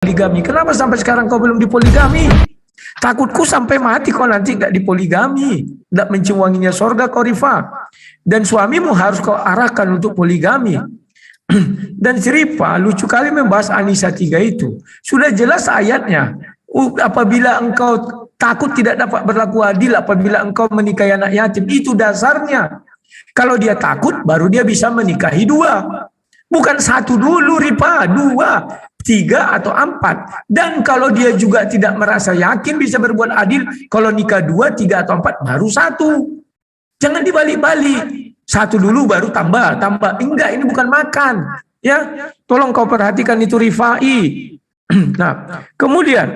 poligami. Kenapa sampai sekarang kau belum dipoligami? Takutku sampai mati kau nanti gak dipoligami, gak mencium wanginya sorga kau Rifa. Dan suamimu harus kau arahkan untuk poligami. Dan si Rifa lucu kali membahas Anisa 3 itu. Sudah jelas ayatnya. Apabila engkau takut tidak dapat berlaku adil, apabila engkau menikahi anak yatim, itu dasarnya. Kalau dia takut, baru dia bisa menikahi 2. Bukan 1 dulu Rifa, 2, 3 atau 4. Dan kalau dia juga tidak merasa yakin bisa berbuat adil, kalau nikah 2, 3 atau 4 baru 1. Jangan dibalik-balik. 1 dulu baru tambah. Enggak, ini bukan makan. Ya, tolong kau perhatikan itu Rifai. Nah, kemudian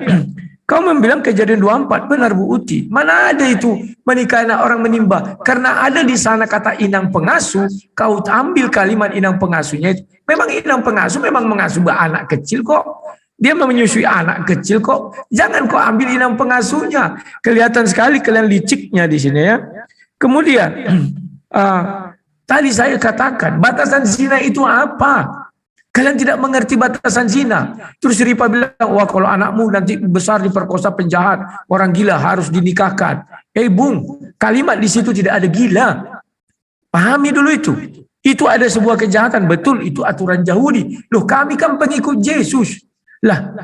kau membilang Kejadian 24, benar Bu Uti. Mana ada itu menikah anak orang menimba? Karena ada di sana kata inang pengasuh, kau ambil kalimat inang pengasuhnya itu. Memang inang pengasuh memang mengasuh anak kecil kok. Dia menyusui anak kecil kok. Jangan kau ambil inang pengasuhnya. Kelihatan sekali kalian liciknya di sini ya. Kemudian tadi saya katakan batasan zina itu apa? Kalian tidak mengerti batasan zina. Terus Rifa bilang, wah kalau anakmu nanti besar diperkosa penjahat, orang gila harus dinikahkan. Bung, kalimat di situ tidak ada gila. Pahami dulu itu. Itu ada sebuah kejahatan, betul itu aturan Yahudi. Loh kami kan pengikut Yesus. Lah,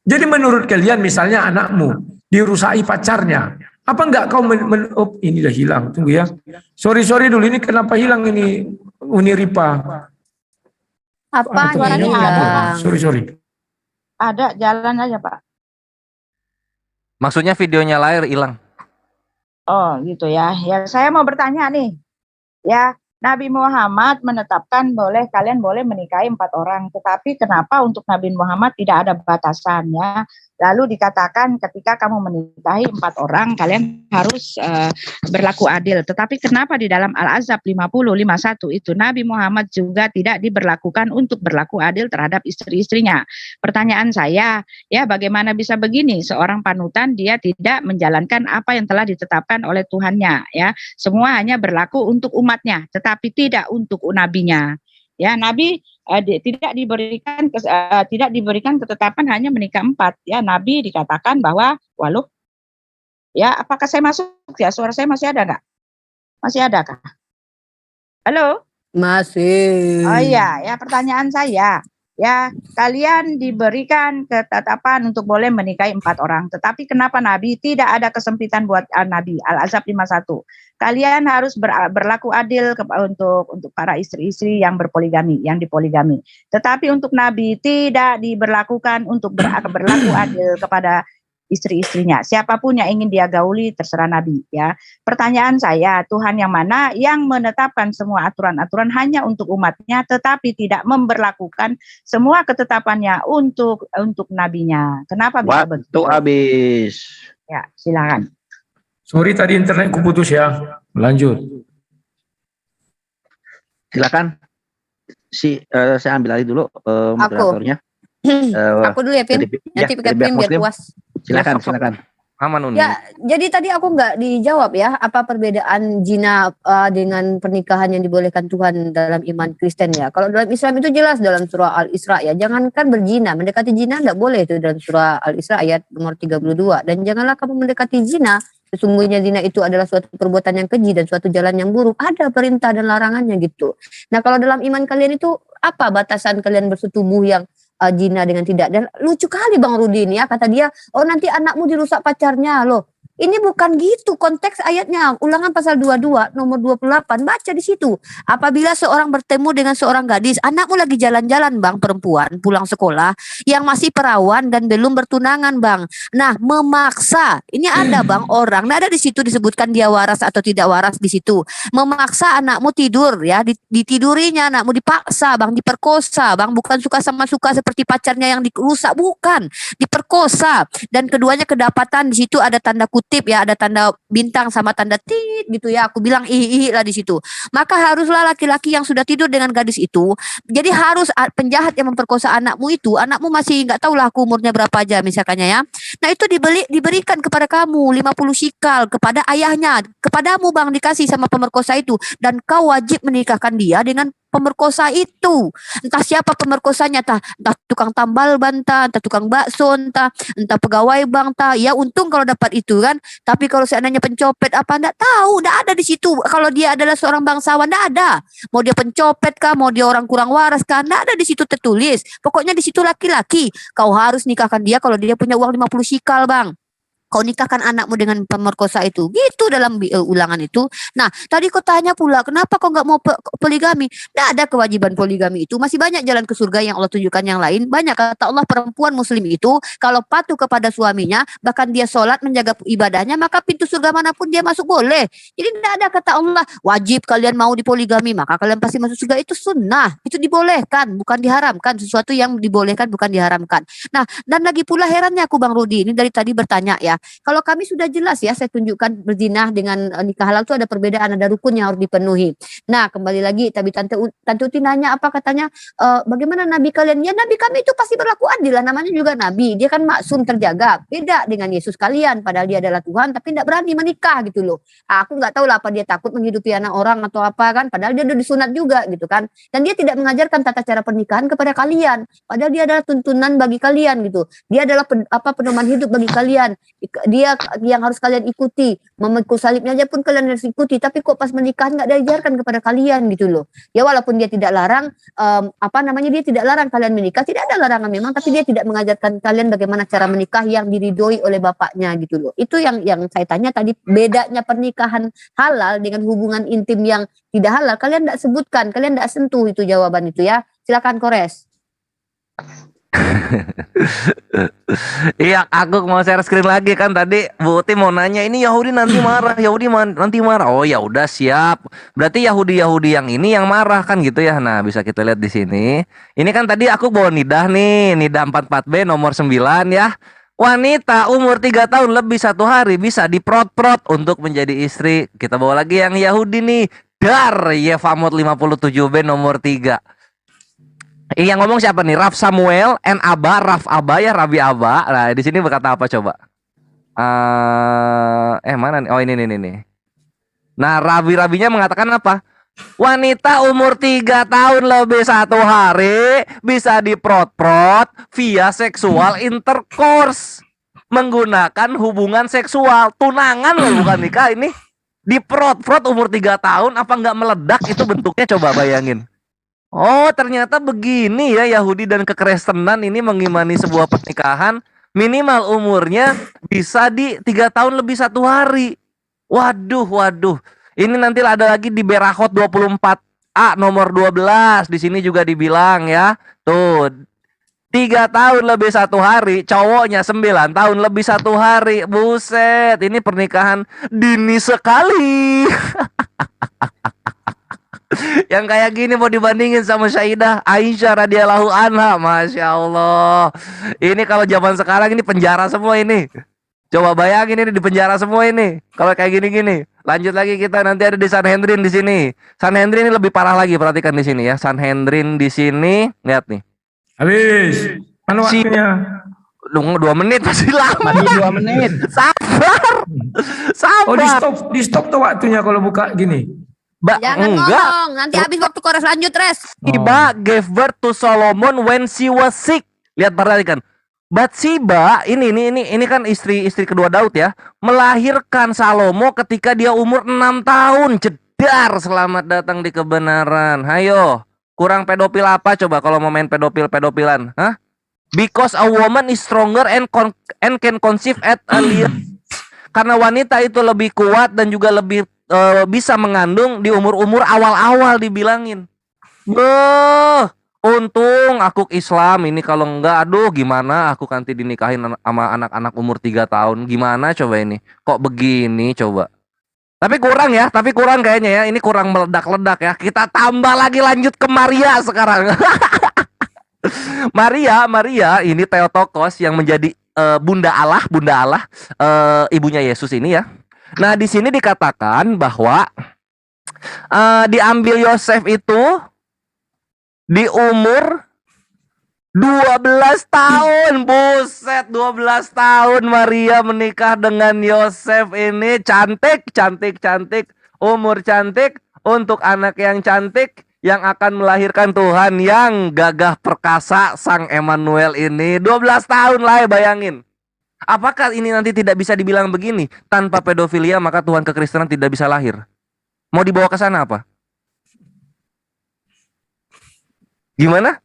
jadi menurut kalian misalnya anakmu dirusai pacarnya. Apa enggak kau oh, ini dah hilang, tunggu ya. Sorry dulu, ini kenapa hilang ini Uni Rifa? Apa suaranya ada? Sorry. Ada, jalan aja Pak. Maksudnya videonya layar hilang. Oh gitu ya. Ya saya mau bertanya nih. Ya, Nabi Muhammad menetapkan kalian boleh menikahi 4 orang. Tetapi kenapa untuk Nabi Muhammad tidak ada batasannya? Lalu dikatakan ketika kamu menikahi 4 orang, kalian harus berlaku adil. Tetapi kenapa di dalam Al-Ahzab 50:51 itu Nabi Muhammad juga tidak diberlakukan untuk berlaku adil terhadap istri-istrinya? Pertanyaan saya, ya bagaimana bisa begini? Seorang panutan dia tidak menjalankan apa yang telah ditetapkan oleh Tuhannya. Ya, semua hanya berlaku untuk umatnya, tetapi tidak untuk nabinya. Ya, Nabi tidak diberikan ketetapan hanya menikah 4. Ya, Nabi dikatakan bahwa walau ya apakah saya masuk ya, suara saya masih ada nggak? Masih ada kah? Halo? Masih. Oh iya, ya pertanyaan saya. Ya, kalian diberikan ketetapan untuk boleh menikahi 4 orang. Tetapi kenapa Nabi tidak ada kesempitan buat Nabi? Al-Ahzab 51. Kalian harus berlaku adil untuk para istri-istri yang berpoligami, yang dipoligami. Tetapi untuk Nabi tidak diberlakukan untuk berlaku adil kepada istri-istrinya. Siapapun yang ingin dia gauli terserah Nabi ya. Pertanyaan saya, Tuhan yang mana yang menetapkan semua aturan-aturan hanya untuk umatnya tetapi tidak memberlakukan semua ketetapannya untuk nabinya? Kenapa bisa begitu? Waktu habis. Ya, silakan. Sorry tadi internetku putus ya. Lanjut. Silakan. Saya ambil alih dulu moderatornya. Aku dulu ya, Pin. Nanti biar puas. Silakan. Aman Uni. Ya, jadi tadi aku nggak dijawab ya, apa perbedaan zina dengan pernikahan yang dibolehkan Tuhan dalam iman Kristen ya. Kalau dalam Islam itu jelas dalam surah Al-Isra ya, jangankan berzina, mendekati zina nggak boleh itu dalam surah Al-Isra ayat nomor 32. Dan janganlah kamu mendekati zina, sesungguhnya zina itu adalah suatu perbuatan yang keji dan suatu jalan yang buruk. Ada perintah dan larangannya gitu. Nah kalau dalam iman kalian itu apa batasan kalian bersetubuh yang zina dengan tidak? Dan lucu kali Bang Rudi ini ya, kata dia, oh nanti anakmu dirusak pacarnya loh. Ini bukan gitu konteks ayatnya. Ulangan pasal 22 nomor 28, baca di situ. Apabila seorang bertemu dengan seorang gadis, anakmu lagi jalan-jalan Bang, perempuan pulang sekolah yang masih perawan dan belum bertunangan Bang. Nah, memaksa. Ini ada Bang orang. Nah, ada di situ disebutkan dia waras atau tidak waras di situ. Memaksa anakmu tidur ya, ditidurinya anakmu, dipaksa Bang, diperkosa Bang, bukan suka sama suka seperti pacarnya yang dirusak, bukan. Diperkosa dan keduanya kedapatan di situ ada tanda kutip ya, ada tanda bintang sama tanda tit gitu ya. Aku bilang ih lah di situ. Maka haruslah laki-laki yang sudah tidur dengan gadis itu. Jadi harus penjahat yang memperkosa anakmu itu, anakmu masih nggak tahu lah aku umurnya berapa aja misalkannya ya. Nah itu diberikan kepada kamu 50 shikal kepada ayahnya, kepadamu Bang dikasih sama pemerkosa itu, dan kau wajib menikahkan dia dengan pemerkosa itu. Entah siapa pemerkosanya, entah tukang tambal ban, entah tukang bakso, entah pegawai bank, ya untung kalau dapat itu kan. Tapi kalau seandainya pencopet apa enggak tahu, enggak ada di situ. Kalau dia adalah seorang bangsawan enggak ada. Mau dia pencopet kah, mau dia orang kurang waras kah, enggak ada di situ tertulis. Pokoknya di situ laki-laki. Kau harus nikahkan dia kalau dia punya uang 50 sikal, Bang. Kau nikahkan anakmu dengan pemerkosa itu. Gitu dalam ulangan itu. Nah, tadi kau tanya pula, kenapa kau nggak mau poligami? Nggak ada kewajiban poligami itu. Masih banyak jalan ke surga yang Allah tunjukkan yang lain. Banyak, kata Allah, perempuan muslim itu, kalau patuh kepada suaminya, bahkan dia sholat, menjaga ibadahnya, maka pintu surga manapun dia masuk boleh. Jadi nggak ada kata Allah, wajib kalian mau dipoligami, maka kalian pasti masuk surga. Itu sunnah. Itu dibolehkan, bukan diharamkan. Sesuatu yang dibolehkan, bukan diharamkan. Nah, dan lagi pula herannya aku, Bang Rudi, ini dari tadi bertanya ya. Kalau kami sudah jelas ya, saya tunjukkan berzina dengan nikah halal itu ada perbedaan, ada rukun yang harus dipenuhi. Nah, kembali lagi, tapi Tante Uti nanya apa katanya, bagaimana Nabi kalian? Ya, Nabi kami itu pasti berlaku adil lah, namanya juga Nabi. Dia kan maksum terjaga. Beda dengan Yesus kalian, padahal dia adalah Tuhan, tapi tidak berani menikah gitu loh. Aku nggak tahu lah apa dia takut menghidupi anak orang atau apa kan, padahal dia udah disunat juga gitu kan. Dan dia tidak mengajarkan tata cara pernikahan kepada kalian, padahal dia adalah tuntunan bagi kalian gitu. Dia adalah pedoman hidup bagi kalian. Dia yang harus kalian ikuti, memikul salibnya aja pun kalian harus ikuti, tapi kok pas menikah nggak diajarkan kepada kalian gitu loh. Ya walaupun dia tidak larang, dia tidak larang kalian menikah, tidak ada larangan memang, tapi dia tidak mengajarkan kalian bagaimana cara menikah yang diridhoi oleh bapaknya gitu loh. Itu yang saya tanya tadi, bedanya pernikahan halal dengan hubungan intim yang tidak halal, kalian tidak sebutkan, kalian tidak sentuh itu jawaban itu ya. Silakan Kores. Iya, aku mau share screen lagi kan tadi Bu Uti mau nanya ini Yahudi nanti marah, nanti marah. Oh ya udah siap. Berarti Yahudi yang ini yang marah kan gitu ya. Nah, bisa kita lihat di sini. Ini kan tadi aku bawa nidah nih, nidah 44B nomor 9 ya. Wanita umur 3 tahun lebih 1 hari bisa diprot-prot untuk menjadi istri. Kita bawa lagi yang Yahudi nih. Dar Yevamot 57B nomor 3. Yang ngomong siapa nih? Raf Samuel, N Aba, Raf Aba ya, Rabi Aba. Nah, di sini berkata apa coba? Mana nih? Oh ini nih. Nah, Rabinya mengatakan apa? Wanita umur 3 tahun lebih 1 hari bisa diprot-prot via seksual intercourse, menggunakan hubungan seksual, tunangan loh, bukan nikah ini. Diprot-prot umur 3 tahun, apa nggak meledak itu bentuknya, coba bayangin. Oh, ternyata begini ya Yahudi dan kekristenan ini mengimani sebuah pernikahan minimal umurnya bisa di 3 tahun lebih 1 hari. Waduh. Ini nanti ada lagi di Berahot 24A nomor 12. Di sini juga dibilang ya. Tuh, 3 tahun lebih 1 hari, cowoknya 9 tahun lebih 1 hari. Buset, ini pernikahan dini sekali. Yang kayak gini mau dibandingin sama Syaidah Aisyah radhiyallahu anha, Masya Allah. Ini kalau zaman sekarang ini penjara semua ini. Coba bayangin ini di penjara semua ini. Kalau kayak gini-gini. Lanjut lagi kita nanti ada di Sanhedrin di sini. Sanhedrin ini lebih parah lagi, perhatikan di sini ya. Sanhedrin di sini, lihat nih. Habis. Mana waktunya? 2 menit masih lama. Masih 2 menit. Sabar. Oh, di stop tuh waktunya kalau buka gini. Jangan ngomong, nanti habis waktu Kores, lanjut Res. Bathsheba gave birth to Solomon when she was sick. Lihat, perhatikan. Bathsheba ini kan istri kedua Daud ya, melahirkan Salomo ketika dia umur 6 tahun. Jedar, selamat datang di kebenaran. Hayo, kurang pedofil apa coba kalau mau main pedofilan? Hah? Because a woman is stronger and can conceive at a earlier. Karena wanita itu lebih kuat dan juga lebih bisa mengandung di umur-umur awal-awal dibilangin. Untung aku Islam ini, kalau enggak aduh gimana aku nanti dinikahin sama anak-anak umur 3 tahun. Gimana coba ini? Kok begini coba? Tapi kurang kayaknya ya. Ini kurang meledak-ledak ya. Kita tambah lagi, lanjut ke Maria sekarang. Maria ini Theotokos yang menjadi Bunda Allah, ibunya Yesus ini ya. Nah, di sini dikatakan bahwa diambil Yosef itu di umur 12 tahun. Buset, 12 tahun Maria menikah dengan Yosef ini. Cantik. Umur cantik untuk anak yang cantik. yang akan melahirkan Tuhan yang gagah perkasa Sang Emmanuel ini. 12 tahun lah, bayangin. Apakah ini nanti tidak bisa dibilang begini? Tanpa pedofilia maka Tuhan kekristenan tidak bisa lahir. Mau dibawa ke sana apa? Gimana?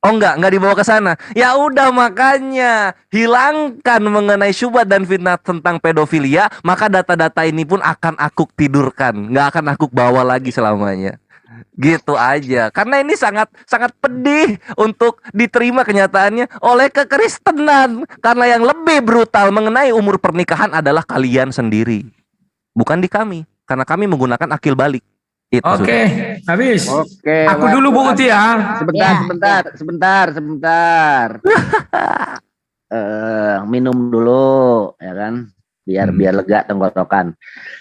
Oh enggak dibawa ke sana. Ya udah, makanya hilangkan mengenai syubhat dan fitnah tentang pedofilia, maka data-data ini pun akan aku tidurkan, nggak akan aku bawa lagi selamanya. Gitu aja. Karena ini sangat sangat pedih untuk diterima kenyataannya oleh kekristenan. Karena yang lebih brutal mengenai umur pernikahan adalah kalian sendiri, bukan di kami. Karena kami menggunakan akil balik. Itu Oke, sudah. habis. Oke. Aku dulu Bu Uti ya. Sebentar. Minum dulu, ya kan? Biar lega tenggorokan.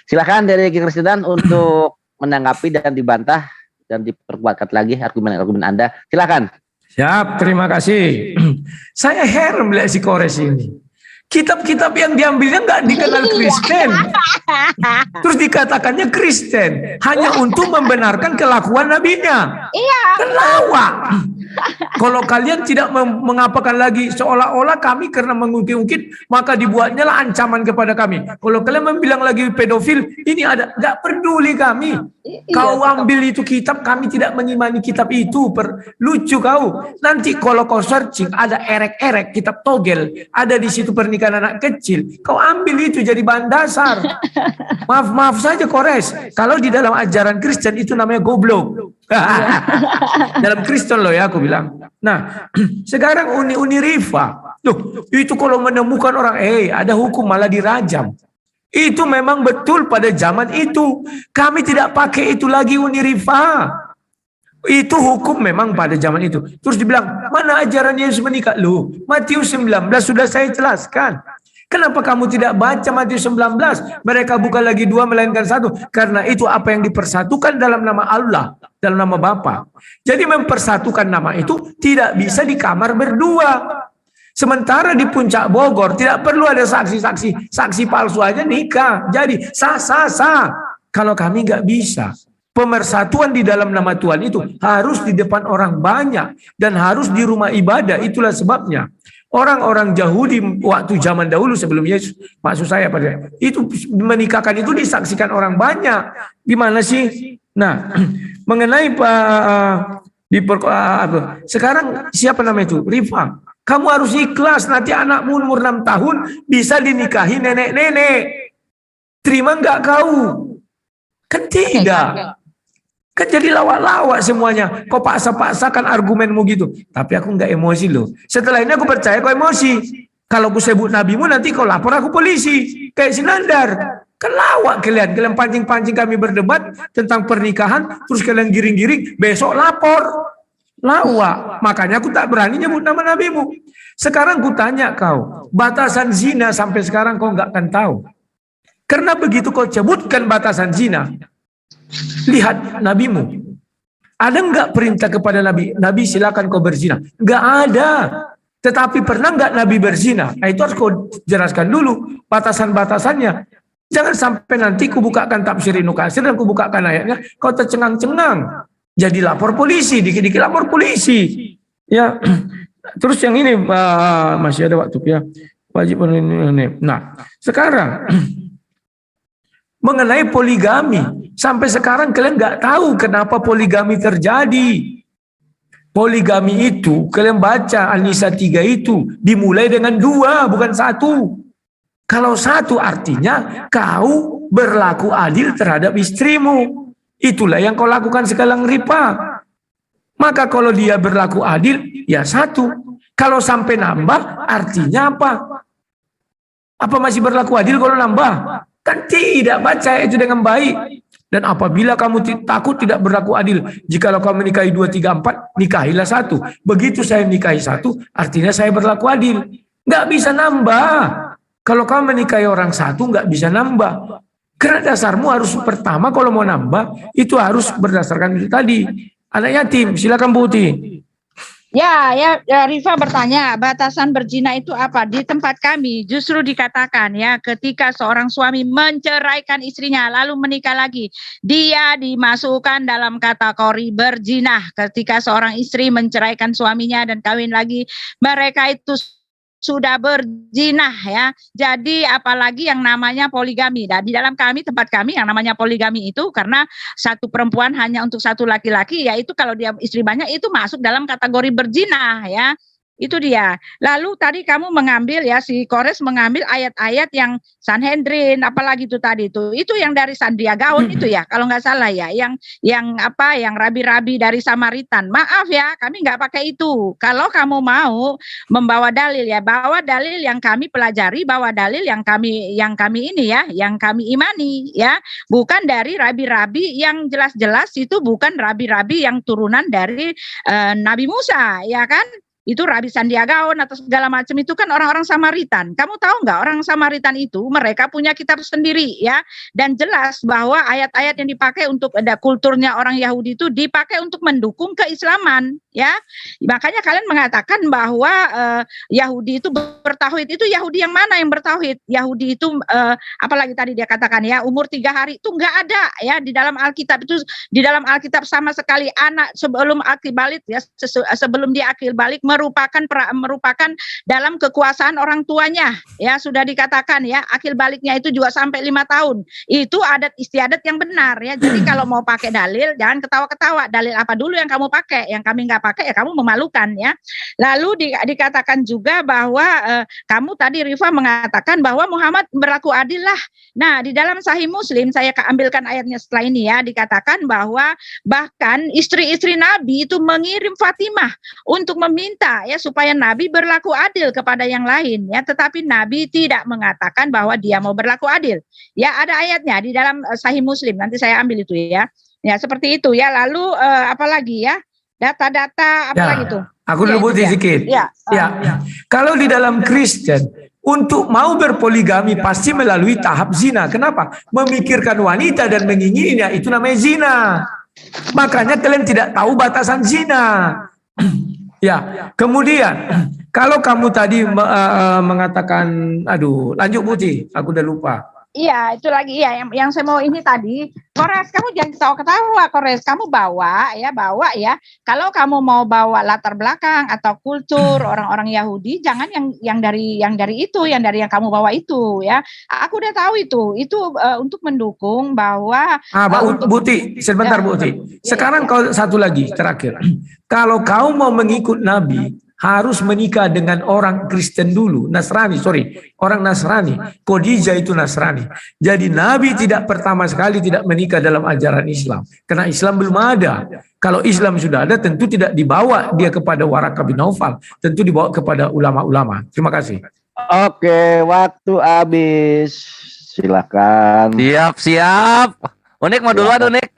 Silakan dari Kristen untuk menanggapi dan dibantah dan diperkuatkan lagi argumen-argumen Anda. Silakan. Siap, terima kasih. Saya heran melihat si Kores ini. Kitab-kitab yang diambilnya nggak dikenal Kristen. Terus dikatakannya Kristen. Hanya untuk membenarkan kelakuan nabinya. Iya. Kan lawak. Kalau kalian tidak mengapakan lagi seolah-olah kami karena mengungkit-ungkit maka dibuatnya lah ancaman kepada kami. Kalau kalian bilang lagi pedofil, ini ada, nggak peduli kami. Kau ambil itu kitab, kami tidak mengimani kitab itu. Lucu kau. Nanti kalau kau searching ada erek-erek kitab togel, ada di situ pernikahan anak kecil. Kau ambil itu jadi bahan dasar. Maaf saja Kores. Kalau di dalam ajaran Kristen itu namanya goblok. Dalam Kristen loh ya aku bilang. Nah, sekarang Uni Rifa. Loh, itu kalau menemukan orang ada hukum malah dirajam. Itu memang betul pada zaman itu. Kami tidak pakai itu lagi Uni Rifa. Itu hukum memang pada zaman itu. Terus dibilang, mana ajaran Yesus menikah? Loh, Matius 19 sudah saya jelaskan. Kenapa kamu tidak baca Matius 19? Mereka bukan lagi dua melainkan satu. Karena itu apa yang dipersatukan dalam nama Allah, dalam nama Bapa. Jadi mempersatukan nama itu tidak bisa di kamar berdua. Sementara di Puncak Bogor tidak perlu ada saksi-saksi. Saksi palsu aja nikah. Jadi sah. Kalau kami nggak bisa. Pemersatuan di dalam nama Tuhan itu harus di depan orang banyak. Dan harus di rumah ibadah. Itulah sebabnya. Orang-orang Yahudi waktu zaman dahulu sebelum Yesus, maksud saya pada itu menikahkan itu disaksikan orang banyak. Gimana sih? Nah, mengenai sekarang siapa namanya itu? Rifa. Kamu harus ikhlas, nanti anakmu umur 6 tahun bisa dinikahi nenek-nenek. Terima enggak kau? Kan tidak. Kan jadi lawak-lawak semuanya. Kau paksa-paksakan argumenmu gitu. Tapi aku enggak emosi loh. Setelah ini aku percaya kau emosi. Kalau aku sebut nabimu nanti kau lapor aku polisi. Kayak si Nandar. Kan lawak kalian. Kalian pancing-pancing kami berdebat tentang pernikahan. Terus kalian giring-giring. Besok lapor. Lawak. Makanya aku tak berani nyebut nama nabimu. Sekarang aku tanya kau. Batasan zina sampai sekarang kau enggak akan tahu. Karena begitu kau sebutkan batasan zina. Lihat nabimu. Ada enggak perintah kepada Nabi? Nabi silakan kau berzina. Enggak ada. Tetapi pernah enggak Nabi berzina? Nah, itu harus kau jelaskan dulu batasan-batasannya. Jangan sampai nanti ku bukakan tafsir Ibnu Katsir dan ku bukakan ayatnya, kau tercengang-cengang. Jadi lapor polisi, dikit-dikit lapor polisi. Ya. Terus yang ini masih ada waktu ya. Wajib ini. Nah, sekarang mengenai poligami. Sampai sekarang kalian nggak tahu kenapa poligami terjadi. Poligami itu, kalian baca An-Nisa 3 itu, dimulai dengan 2, bukan 1. Kalau 1 artinya kau berlaku adil terhadap istrimu. Itulah yang kau lakukan sekarang Rifa. Maka kalau dia berlaku adil, ya 1. Kalau sampai nambah, artinya apa? Apa masih berlaku adil kalau nambah? Kan tidak, baca itu dengan baik. Dan apabila kamu takut tidak berlaku adil, jikalau kamu menikahi 2, 3, 4, nikahilah 1. Begitu saya nikahi 1, artinya saya berlaku adil. Nggak bisa nambah. Kalau kamu menikahi orang 1, nggak bisa nambah. Karena dasarmu harus pertama kalau mau nambah, itu harus berdasarkan itu tadi. Anak yatim, silakan Bu Uti. Ya, Rifa bertanya, batasan berzina itu apa? Di tempat kami justru dikatakan ya, ketika seorang suami menceraikan istrinya lalu menikah lagi, dia dimasukkan dalam kategori berzina. Ketika seorang istri menceraikan suaminya dan kawin lagi, mereka itu sudah berzina ya. Jadi apalagi yang namanya poligami. Dan di dalam tempat kami yang namanya poligami itu karena satu perempuan hanya untuk satu laki-laki, yaitu kalau dia istri banyak itu masuk dalam kategori berzina ya. Itu dia. Lalu tadi kamu mengambil ya, si Kores mengambil ayat-ayat yang Sanhedrin, apalagi itu tadi itu yang dari Sandiagaon itu ya, kalau nggak salah ya, yang rabi-rabi dari Samaritan. Maaf ya, kami nggak pakai itu. Kalau kamu mau membawa dalil ya, bawa dalil yang kami pelajari, bawa dalil yang kami ini ya, yang kami imani ya, bukan dari rabi-rabi yang jelas-jelas itu bukan rabi-rabi yang turunan dari Nabi Musa ya kan. Itu Rabi Sandiagaon atau segala macam itu kan orang-orang Samaritan. Kamu tahu nggak, orang Samaritan itu mereka punya kitab sendiri ya, dan jelas bahwa ayat-ayat yang dipakai untuk ada kulturnya orang Yahudi itu dipakai untuk mendukung keislaman ya. Makanya kalian mengatakan bahwa Yahudi itu bertauhid, itu Yahudi yang mana yang bertauhid? Yahudi itu apalagi tadi dia katakan ya, umur 3 hari itu nggak ada ya di dalam Alkitab itu. Di dalam Alkitab sama sekali anak sebelum akil balik ya, sebelum dia akil balik merupakan dalam kekuasaan orang tuanya ya, sudah dikatakan ya, akil baliknya itu juga sampai 5 tahun. Itu adat istiadat yang benar ya. Jadi kalau mau pakai dalil jangan ketawa-ketawa. Dalil apa dulu yang kamu pakai? Yang kami nggak pakai ya kamu memalukan ya. Lalu dikatakan juga bahwa kamu tadi Rifa mengatakan bahwa Muhammad berlaku adil lah. Nah, di dalam Sahih Muslim saya ambilkan ayatnya setelah ini ya, dikatakan bahwa bahkan istri-istri Nabi itu mengirim Fatimah untuk meminta ya supaya Nabi berlaku adil kepada yang lain ya, tetapi Nabi tidak mengatakan bahwa dia mau berlaku adil. Ya, ada ayatnya di dalam Sahih Muslim, nanti saya ambil itu ya. Ya, seperti itu ya. Lalu apalagi ya? Data-data apalagi tuh? Aku dulu sedikit. Ya. Kalau di dalam Kristen untuk mau berpoligami pasti melalui tahap zina. Kenapa? Memikirkan wanita dan mengingininya itu namanya zina. Makanya kalian tidak tahu batasan zina. Ya, kemudian kalau kamu tadi mengatakan, aduh, lanjut Putih, aku udah lupa. Iya, itu lagi ya yang saya mau ini tadi. Kores, kamu jangan ketawa-ketawa, Kores. Kamu bawa ya. Kalau kamu mau bawa latar belakang atau kultur orang-orang Yahudi, jangan yang dari itu, yang kamu bawa itu ya. Aku udah tahu itu. Itu untuk mendukung bahwa Buti, sebentar Buti. Sekarang kau satu lagi terakhir. Kalau kau mau mengikut Nabi, harus menikah dengan orang Kristen dulu, orang Nasrani. Khadijah itu Nasrani. Jadi Nabi pertama sekali tidak menikah dalam ajaran Islam, karena Islam belum ada. Kalau Islam sudah ada, tentu tidak dibawa dia kepada Waraqah bin Naufal, tentu dibawa kepada ulama-ulama. Terima kasih. Oke, waktu habis. Silakan. Siap. Unik mau duluan, Unik.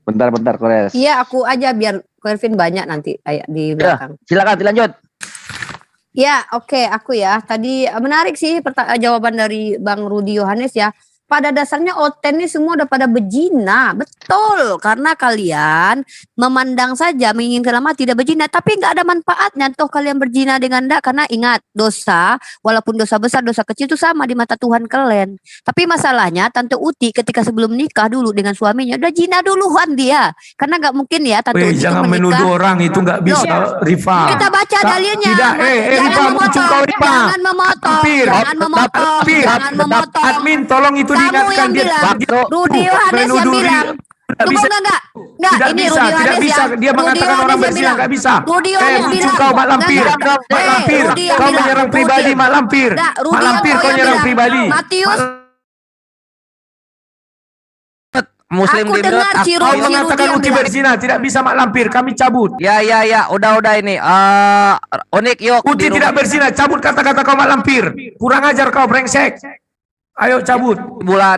Bentar, Kores. Iya, aku aja biar Kelvin banyak nanti di belakang. Silakan dilanjut. Ya, oke, aku ya. Tadi menarik sih jawaban dari Bang Rudi Yohanes ya. Pada dasarnya Oten ini semua udah pada berzina, betul. Karena kalian memandang saja menginginkan lama tidak berzina, tapi nggak ada manfaatnya. Toh kalian berzina dengan ndak, karena ingat dosa, walaupun dosa besar, dosa kecil itu sama di mata Tuhan kalian. Tapi masalahnya Tante Uti ketika sebelum nikah dulu dengan suaminya udah zina duluan dia, karena nggak mungkin ya Tante Uti jangan menikah. menuduh orang itu nggak bisa, Rifa. Kita baca dalilnya. Tidak, Rifa, jangan memotong. Admin, tolong itu diingatkan dia. Rudi Yohanes yang bilang. Enggak, ini Rudi Yohanes dia mengatakan orang berzina enggak bisa. Rudi Yohanes bilang. Kau Mak Lampir. Kau menyerang pribadi Mak Lampir. Mak Lampir kau menyerang pribadi. Matius Muslim aku dengar kau mengatakan Uti berzina, tidak bisa Mak Lampir, kami cabut. Ya, udah ini. Unik yuk. Uti tidak berzina, cabut kata-kata kau Mak Lampir. Kurang ajar kau brengsek. Ayo cabut.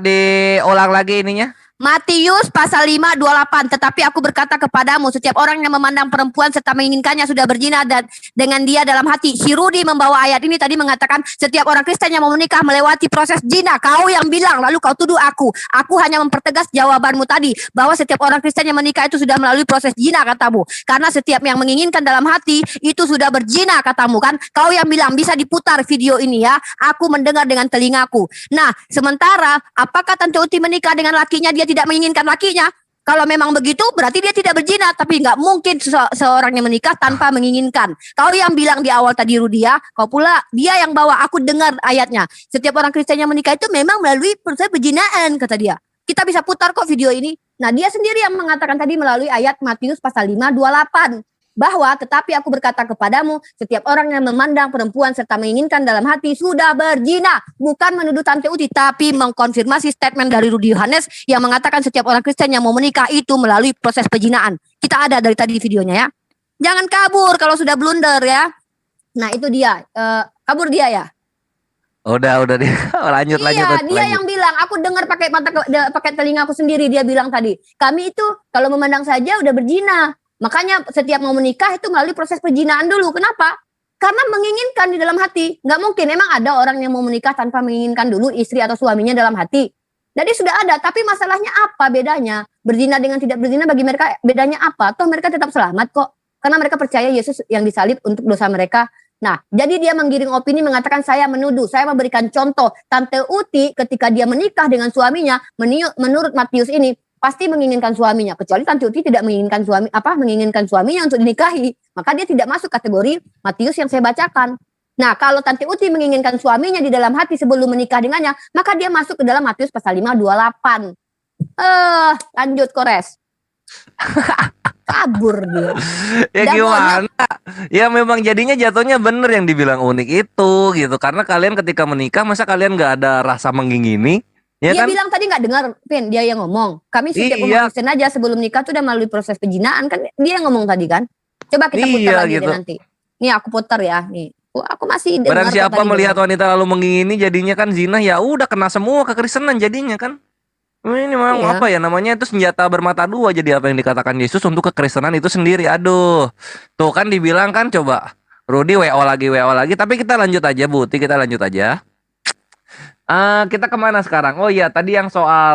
Diulang lagi ininya. Matius pasal 5:28. Tetapi aku berkata kepadamu, setiap orang yang memandang perempuan serta menginginkannya sudah berzina dan dengan dia dalam hati. Si Rudi membawa ayat ini tadi mengatakan setiap orang Kristen yang mau menikah melewati proses zina. Kau yang bilang, lalu kau tuduh aku. Aku hanya mempertegas jawabanmu tadi bahwa setiap orang Kristen yang menikah itu sudah melalui proses zina katamu. Karena setiap yang menginginkan dalam hati itu sudah berzina katamu kan. Kau yang bilang, bisa diputar video ini ya. Aku mendengar dengan telingaku. Nah, sementara apakah Tante Uti menikah dengan lakinya dia tidak menginginkan lakinya? Kalau memang begitu berarti dia tidak berzina. Tapi nggak mungkin seorang yang menikah tanpa menginginkan. Kau yang bilang di awal tadi Rudia, kau pula dia yang bawa, aku dengar ayatnya. Setiap orang Kristen yang menikah itu memang melalui proses perzinaan kata dia. Kita bisa putar kok video ini. Nah, dia sendiri yang mengatakan tadi melalui ayat Matius pasal 5:28. Bahwa tetapi aku berkata kepadamu, setiap orang yang memandang perempuan serta menginginkan dalam hati sudah berzina. Bukan menuduh Tante Uti, tapi mengkonfirmasi statement dari Rudi Yohanes yang mengatakan setiap orang Kristen yang mau menikah itu melalui proses perzinahan. Kita ada dari tadi videonya ya. Jangan kabur kalau sudah blunder ya. Nah itu dia, kabur dia ya. Udah deh. lanjut. Iya, dia yang bilang, aku dengar pakai telingaku sendiri, dia bilang tadi. Kami itu kalau memandang saja udah berzina. Makanya setiap mau menikah itu melalui proses perzinaan dulu. Kenapa? Karena menginginkan di dalam hati. Nggak mungkin, emang ada orang yang mau menikah tanpa menginginkan dulu istri atau suaminya dalam hati. Jadi sudah ada, tapi masalahnya apa bedanya? Berzina dengan tidak berzina bagi mereka bedanya apa? Toh mereka tetap selamat kok. Karena mereka percaya Yesus yang disalib untuk dosa mereka. Nah, jadi dia menggiring opini mengatakan saya menuduh, saya memberikan contoh. Tante Uti ketika dia menikah dengan suaminya, menurut Matius ini, pasti menginginkan suaminya, kecuali Tante Uti tidak menginginkan suaminya untuk dinikahi, maka dia tidak masuk kategori Matius yang saya bacakan. Nah, kalau Tante Uti menginginkan suaminya di dalam hati sebelum menikah dengannya, maka dia masuk ke dalam Matius pasal 5:28. Lanjut Kores. Kabur dia. Ya gimana? Ya memang jadinya jatuhnya bener yang dibilang Unik itu gitu. Karena kalian ketika menikah masa kalian nggak ada rasa mengingini? Ya dia kan? bilang tadi nggak dengar, Vin, dia yang ngomong. Kami setiap umat Kristen aja sebelum nikah tuh udah melalui proses perzinahan kan, dia yang ngomong tadi kan. Coba kita putar lagi gitu. Nanti. Nih aku putar ya, nih. Aku masih dengar. Barang siapa melihat wanita lalu mengingini jadinya kan zina, ya udah kena semua kekristenan jadinya kan. Ini memang apa ya namanya itu senjata bermata dua, jadi apa yang dikatakan Yesus untuk kekristenan itu sendiri. Aduh. Tuh kan dibilang kan coba. Rudi WO lagi, tapi kita lanjut aja Buti, kita lanjut aja. Kita kemana sekarang? Oh iya, tadi yang soal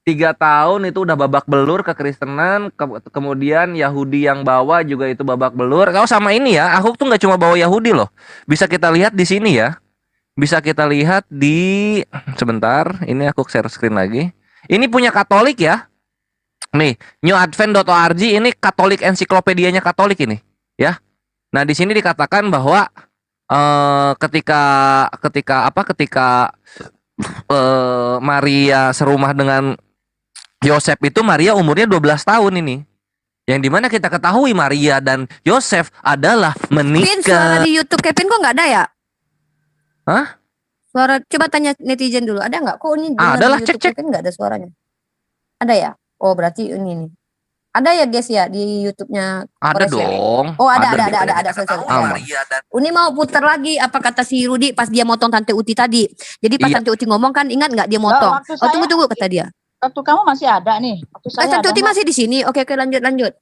3 tahun itu udah babak belur kekristenan, kemudian Yahudi yang bawa juga itu babak belur. Kalau sama ini ya, aku tuh nggak cuma bawa Yahudi loh. Bisa kita lihat di sini ya. Bisa kita lihat di sebentar, ini aku share screen lagi. Ini punya Katolik ya. Nih, newadvent.org ini Katolik ensiklopedianya Katolik ini, ya. Nah, di sini dikatakan bahwa ketika Maria serumah dengan Yosef itu Maria umurnya 12 tahun ini. Yang dimana kita ketahui Maria dan Yosef adalah menikah. Kevin, suara di YouTube Kevin kok nggak ada ya? Hah? Suara, coba tanya netizen dulu, ada nggak? Kok ini adalah di YouTube cek. Kevin nggak ada suaranya? Ada ya? Oh berarti ini nih. Ada ya guys ya di YouTube-nya? Ada Kores dong. Ya? Oh ada. Ini mau putar lagi apa kata si Rudi pas dia motong Tante Uti tadi. Jadi pas Tante Uti ngomong kan, ingat nggak dia motong? Tunggu kata dia. Waktu kamu masih ada nih. Tante Uti masih di sini. Oke lanjut.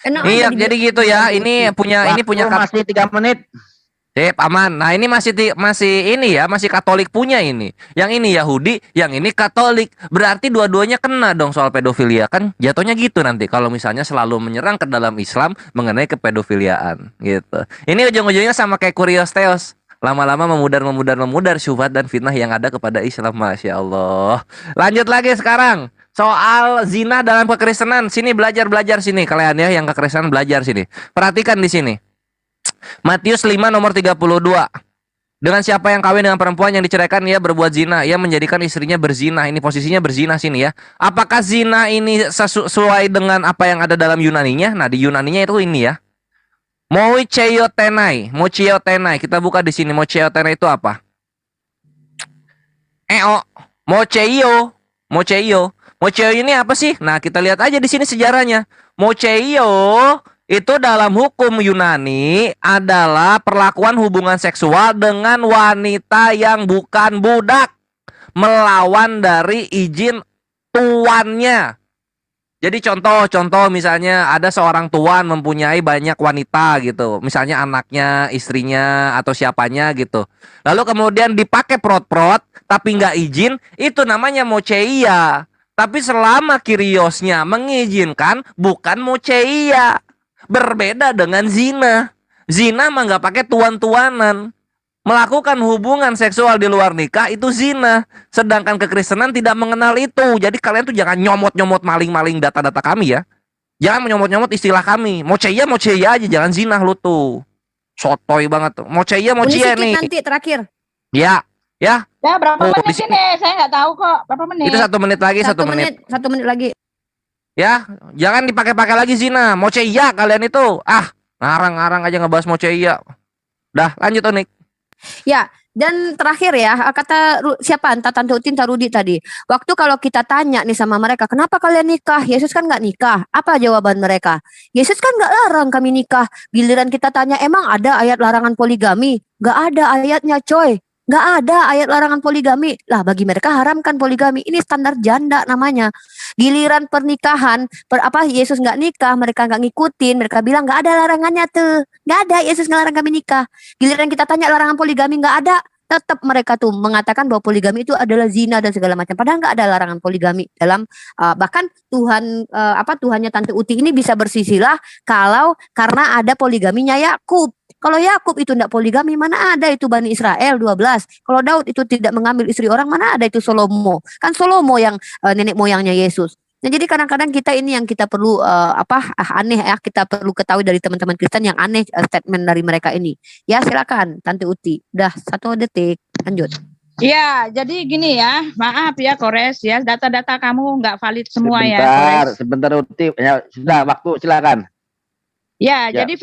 Iya jadi gitu ya. Ini punya masih 3 menit. Sip, aman. Nah ini masih ini ya, masih Katolik punya ini. Yang ini Yahudi, yang ini Katolik. Berarti dua-duanya kena dong soal pedofilia kan? Jatuhnya gitu nanti kalau misalnya selalu menyerang ke dalam Islam mengenai kepedofiliaan gitu. Ini ujung-ujungnya sama kayak Kurios Theos. Lama-lama memudar syubhat dan fitnah yang ada kepada Islam. Masya Allah. Lanjut lagi sekarang. Soal zina dalam kekristenan. Sini belajar sini kalian ya yang kekristenan belajar sini. Perhatikan di sini. Matius 5 nomor 32. Dengan siapa yang kawin dengan perempuan yang diceraikan ia berbuat zina, ia menjadikan istrinya berzina. Ini posisinya berzina sini ya. Apakah zina ini sesuai dengan apa yang ada dalam Yunaninya? Nah, di Yunaninya itu ini ya. Moicheiotenai. Kita buka di sini. Moicheiotenai itu apa? Mocheio ini apa sih? Nah, kita lihat aja di sini sejarahnya. Mocheio itu dalam hukum Yunani adalah perlakuan hubungan seksual dengan wanita yang bukan budak, melawan dari izin tuannya. Jadi contoh misalnya ada seorang tuan mempunyai banyak wanita gitu. Misalnya anaknya, istrinya, atau siapanya gitu. Lalu kemudian dipakai prot-prot tapi nggak izin, itu namanya moceia. Tapi selama kiriosnya mengizinkan, bukan moceia. Berbeda dengan zina. Zina mah nggak pakai tuan-tuanan. Melakukan hubungan seksual di luar nikah itu zina. Sedangkan kekristenan tidak mengenal itu. Jadi kalian tuh jangan nyomot-nyomot maling-maling data-data kami ya. Jangan menyomot-nyomot istilah kami. Moceia aja, jangan zina lu tuh. Sotoy banget tuh. Moceia Sedikit nih. nanti terakhir. Ya. Ya berapa Oh, menit di sini. ini? Saya nggak tahu kok. Berapa menit? Itu 1 menit lagi, 1 menit. 1 menit lagi. Ya, jangan dipakai-pakai lagi zina. Moceia kalian itu. Ngarang-ngarang aja ngebahas moceia. Dah, lanjut Onik. Ya, dan terakhir ya, kata siapa? Entah Tante Utin, Tante Rudi tadi. Waktu kalau kita tanya nih sama mereka, kenapa kalian nikah? Yesus kan nggak nikah. Apa jawaban mereka? Yesus kan nggak larang kami nikah. Giliran kita tanya, emang ada ayat larangan poligami? Nggak ada ayatnya, coy. Nggak ada ayat larangan poligami. Lah, bagi mereka haramkan poligami. Ini standar janda namanya. Giliran pernikahan, Yesus nggak nikah, mereka nggak ngikutin, mereka bilang nggak ada larangannya tuh. Nggak ada, Yesus ngelarang kami nikah. Giliran kita tanya larangan poligami, nggak ada. Tetap mereka tuh mengatakan bahwa poligami itu adalah zina dan segala macam. Padahal nggak ada larangan poligami dalam bahkan Tuhannya Tante Uti ini bisa bersisilah kalau karena ada poligaminya Yakub. Kalau Yakub itu tidak poligami, mana ada itu Bani Israel 12. Kalau Daud itu tidak mengambil istri orang, mana ada itu Salomo. Kan Salomo yang nenek moyangnya Yesus. Nah, jadi kadang-kadang kita ini yang kita perlu aneh ya, kita perlu ketahui dari teman-teman Kristen yang aneh statement dari mereka ini. Ya silakan Tante Uti. Udah 1 detik, lanjut. Ya, jadi gini ya, maaf ya Kores ya, data-data kamu nggak valid semua ya Kores. Sebentar Uti, ya, sudah waktu silakan. Ya, Ya. jadi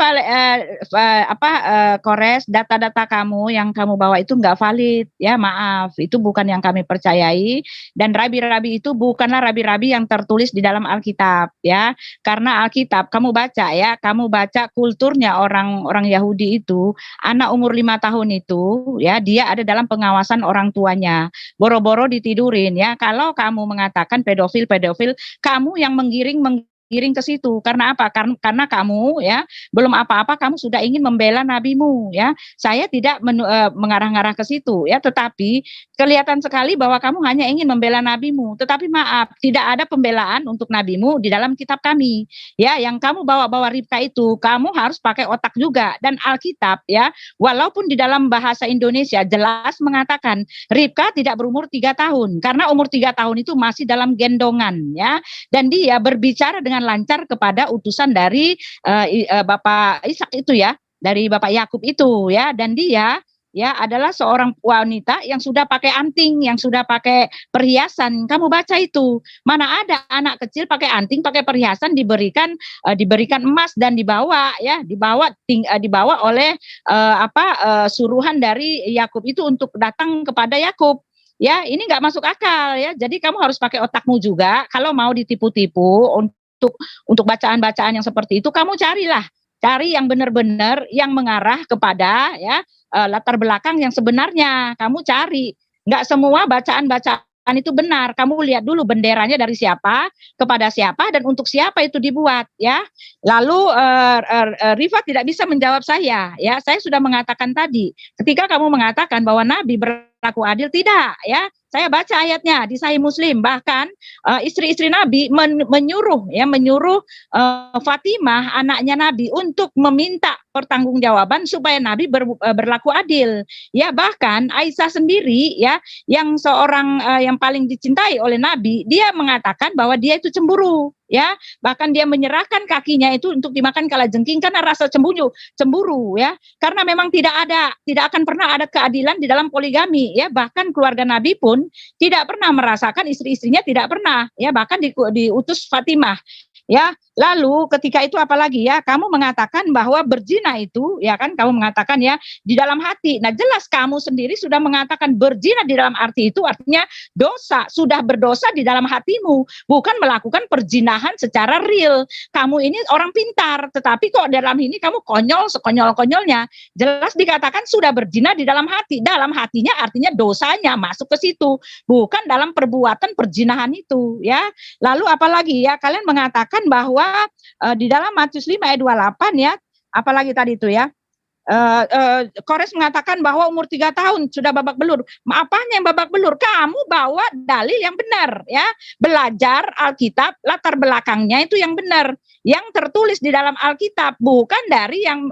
Kores, data-data kamu yang kamu bawa itu nggak valid, ya maaf, itu bukan yang kami percayai, dan rabi-rabi itu bukanlah rabi-rabi yang tertulis di dalam Alkitab, ya, karena Alkitab kamu baca kulturnya orang Yahudi itu, anak umur 5 tahun itu, ya, dia ada dalam pengawasan orang tuanya, boro-boro ditidurin, ya, kalau kamu mengatakan pedofil, kamu yang menggiring ke situ. Karena apa? Karena kamu ya belum apa-apa kamu sudah ingin membela nabimu ya. Saya tidak mengarah-ngarah ke situ ya, tetapi kelihatan sekali bahwa kamu hanya ingin membela nabimu. Tetapi maaf, tidak ada pembelaan untuk nabimu di dalam kitab kami. Ya, yang kamu bawa-bawa Ribka itu, kamu harus pakai otak juga, dan Alkitab ya, walaupun di dalam bahasa Indonesia jelas mengatakan Ribka tidak berumur 3 tahun karena umur 3 tahun itu masih dalam gendongan ya, dan dia berbicara dengan lancar kepada utusan dari Bapak Ishak itu ya, dari Bapak Yakub itu ya, dan dia ya adalah seorang wanita yang sudah pakai anting, yang sudah pakai perhiasan. Kamu baca itu, mana ada anak kecil pakai anting, pakai perhiasan diberikan emas dan dibawa oleh suruhan dari Yakub itu untuk datang kepada Yakub. Ya, ini nggak masuk akal ya. Jadi kamu harus pakai otakmu juga kalau mau ditipu-tipu untuk bacaan-bacaan yang seperti itu. Kamu cari yang benar-benar yang mengarah kepada ya latar belakang yang sebenarnya. Kamu cari, nggak semua bacaan-bacaan itu benar. Kamu lihat dulu benderanya dari siapa, kepada siapa, dan untuk siapa itu dibuat ya. Lalu Rifat tidak bisa menjawab saya ya. Saya sudah mengatakan tadi, ketika kamu mengatakan bahwa Nabi berlaku adil, tidak ya. Saya baca ayatnya di Sahih Muslim, bahkan istri-istri Nabi menyuruh Fatimah anaknya Nabi untuk meminta pertanggungjawaban supaya Nabi berlaku adil. Ya, bahkan Aisyah sendiri ya, yang seorang yang paling dicintai oleh Nabi, dia mengatakan bahwa dia itu cemburu. Ya, bahkan dia menyerahkan kakinya itu untuk dimakan kalajengking karena rasa cemburu ya, karena memang tidak akan pernah ada keadilan di dalam poligami ya. Bahkan keluarga Nabi pun tidak pernah merasakan, istri-istrinya tidak pernah ya, bahkan diutus Fatimah ya. Lalu ketika itu apalagi ya, kamu mengatakan bahwa berzina itu, ya kan, kamu mengatakan ya di dalam hati. Nah jelas kamu sendiri sudah mengatakan berzina di dalam arti itu artinya dosa, sudah berdosa di dalam hatimu, bukan melakukan perzinahan secara real. Kamu ini orang pintar, tetapi kok dalam ini kamu konyol, sekonyol-konyolnya. Jelas dikatakan sudah berzina di dalam hati. Dalam hatinya artinya dosanya masuk ke situ, bukan dalam perbuatan perzinahan itu, ya. Lalu apalagi ya, kalian mengatakan bahwa di dalam Matius 5 ayat 28 ya, apalagi tadi itu ya, Kores mengatakan bahwa umur 3 tahun sudah babak belur. Apanya yang babak belur? Kamu bawa dalil yang benar ya. Belajar Alkitab, latar belakangnya itu yang benar, yang tertulis di dalam Alkitab, bukan dari yang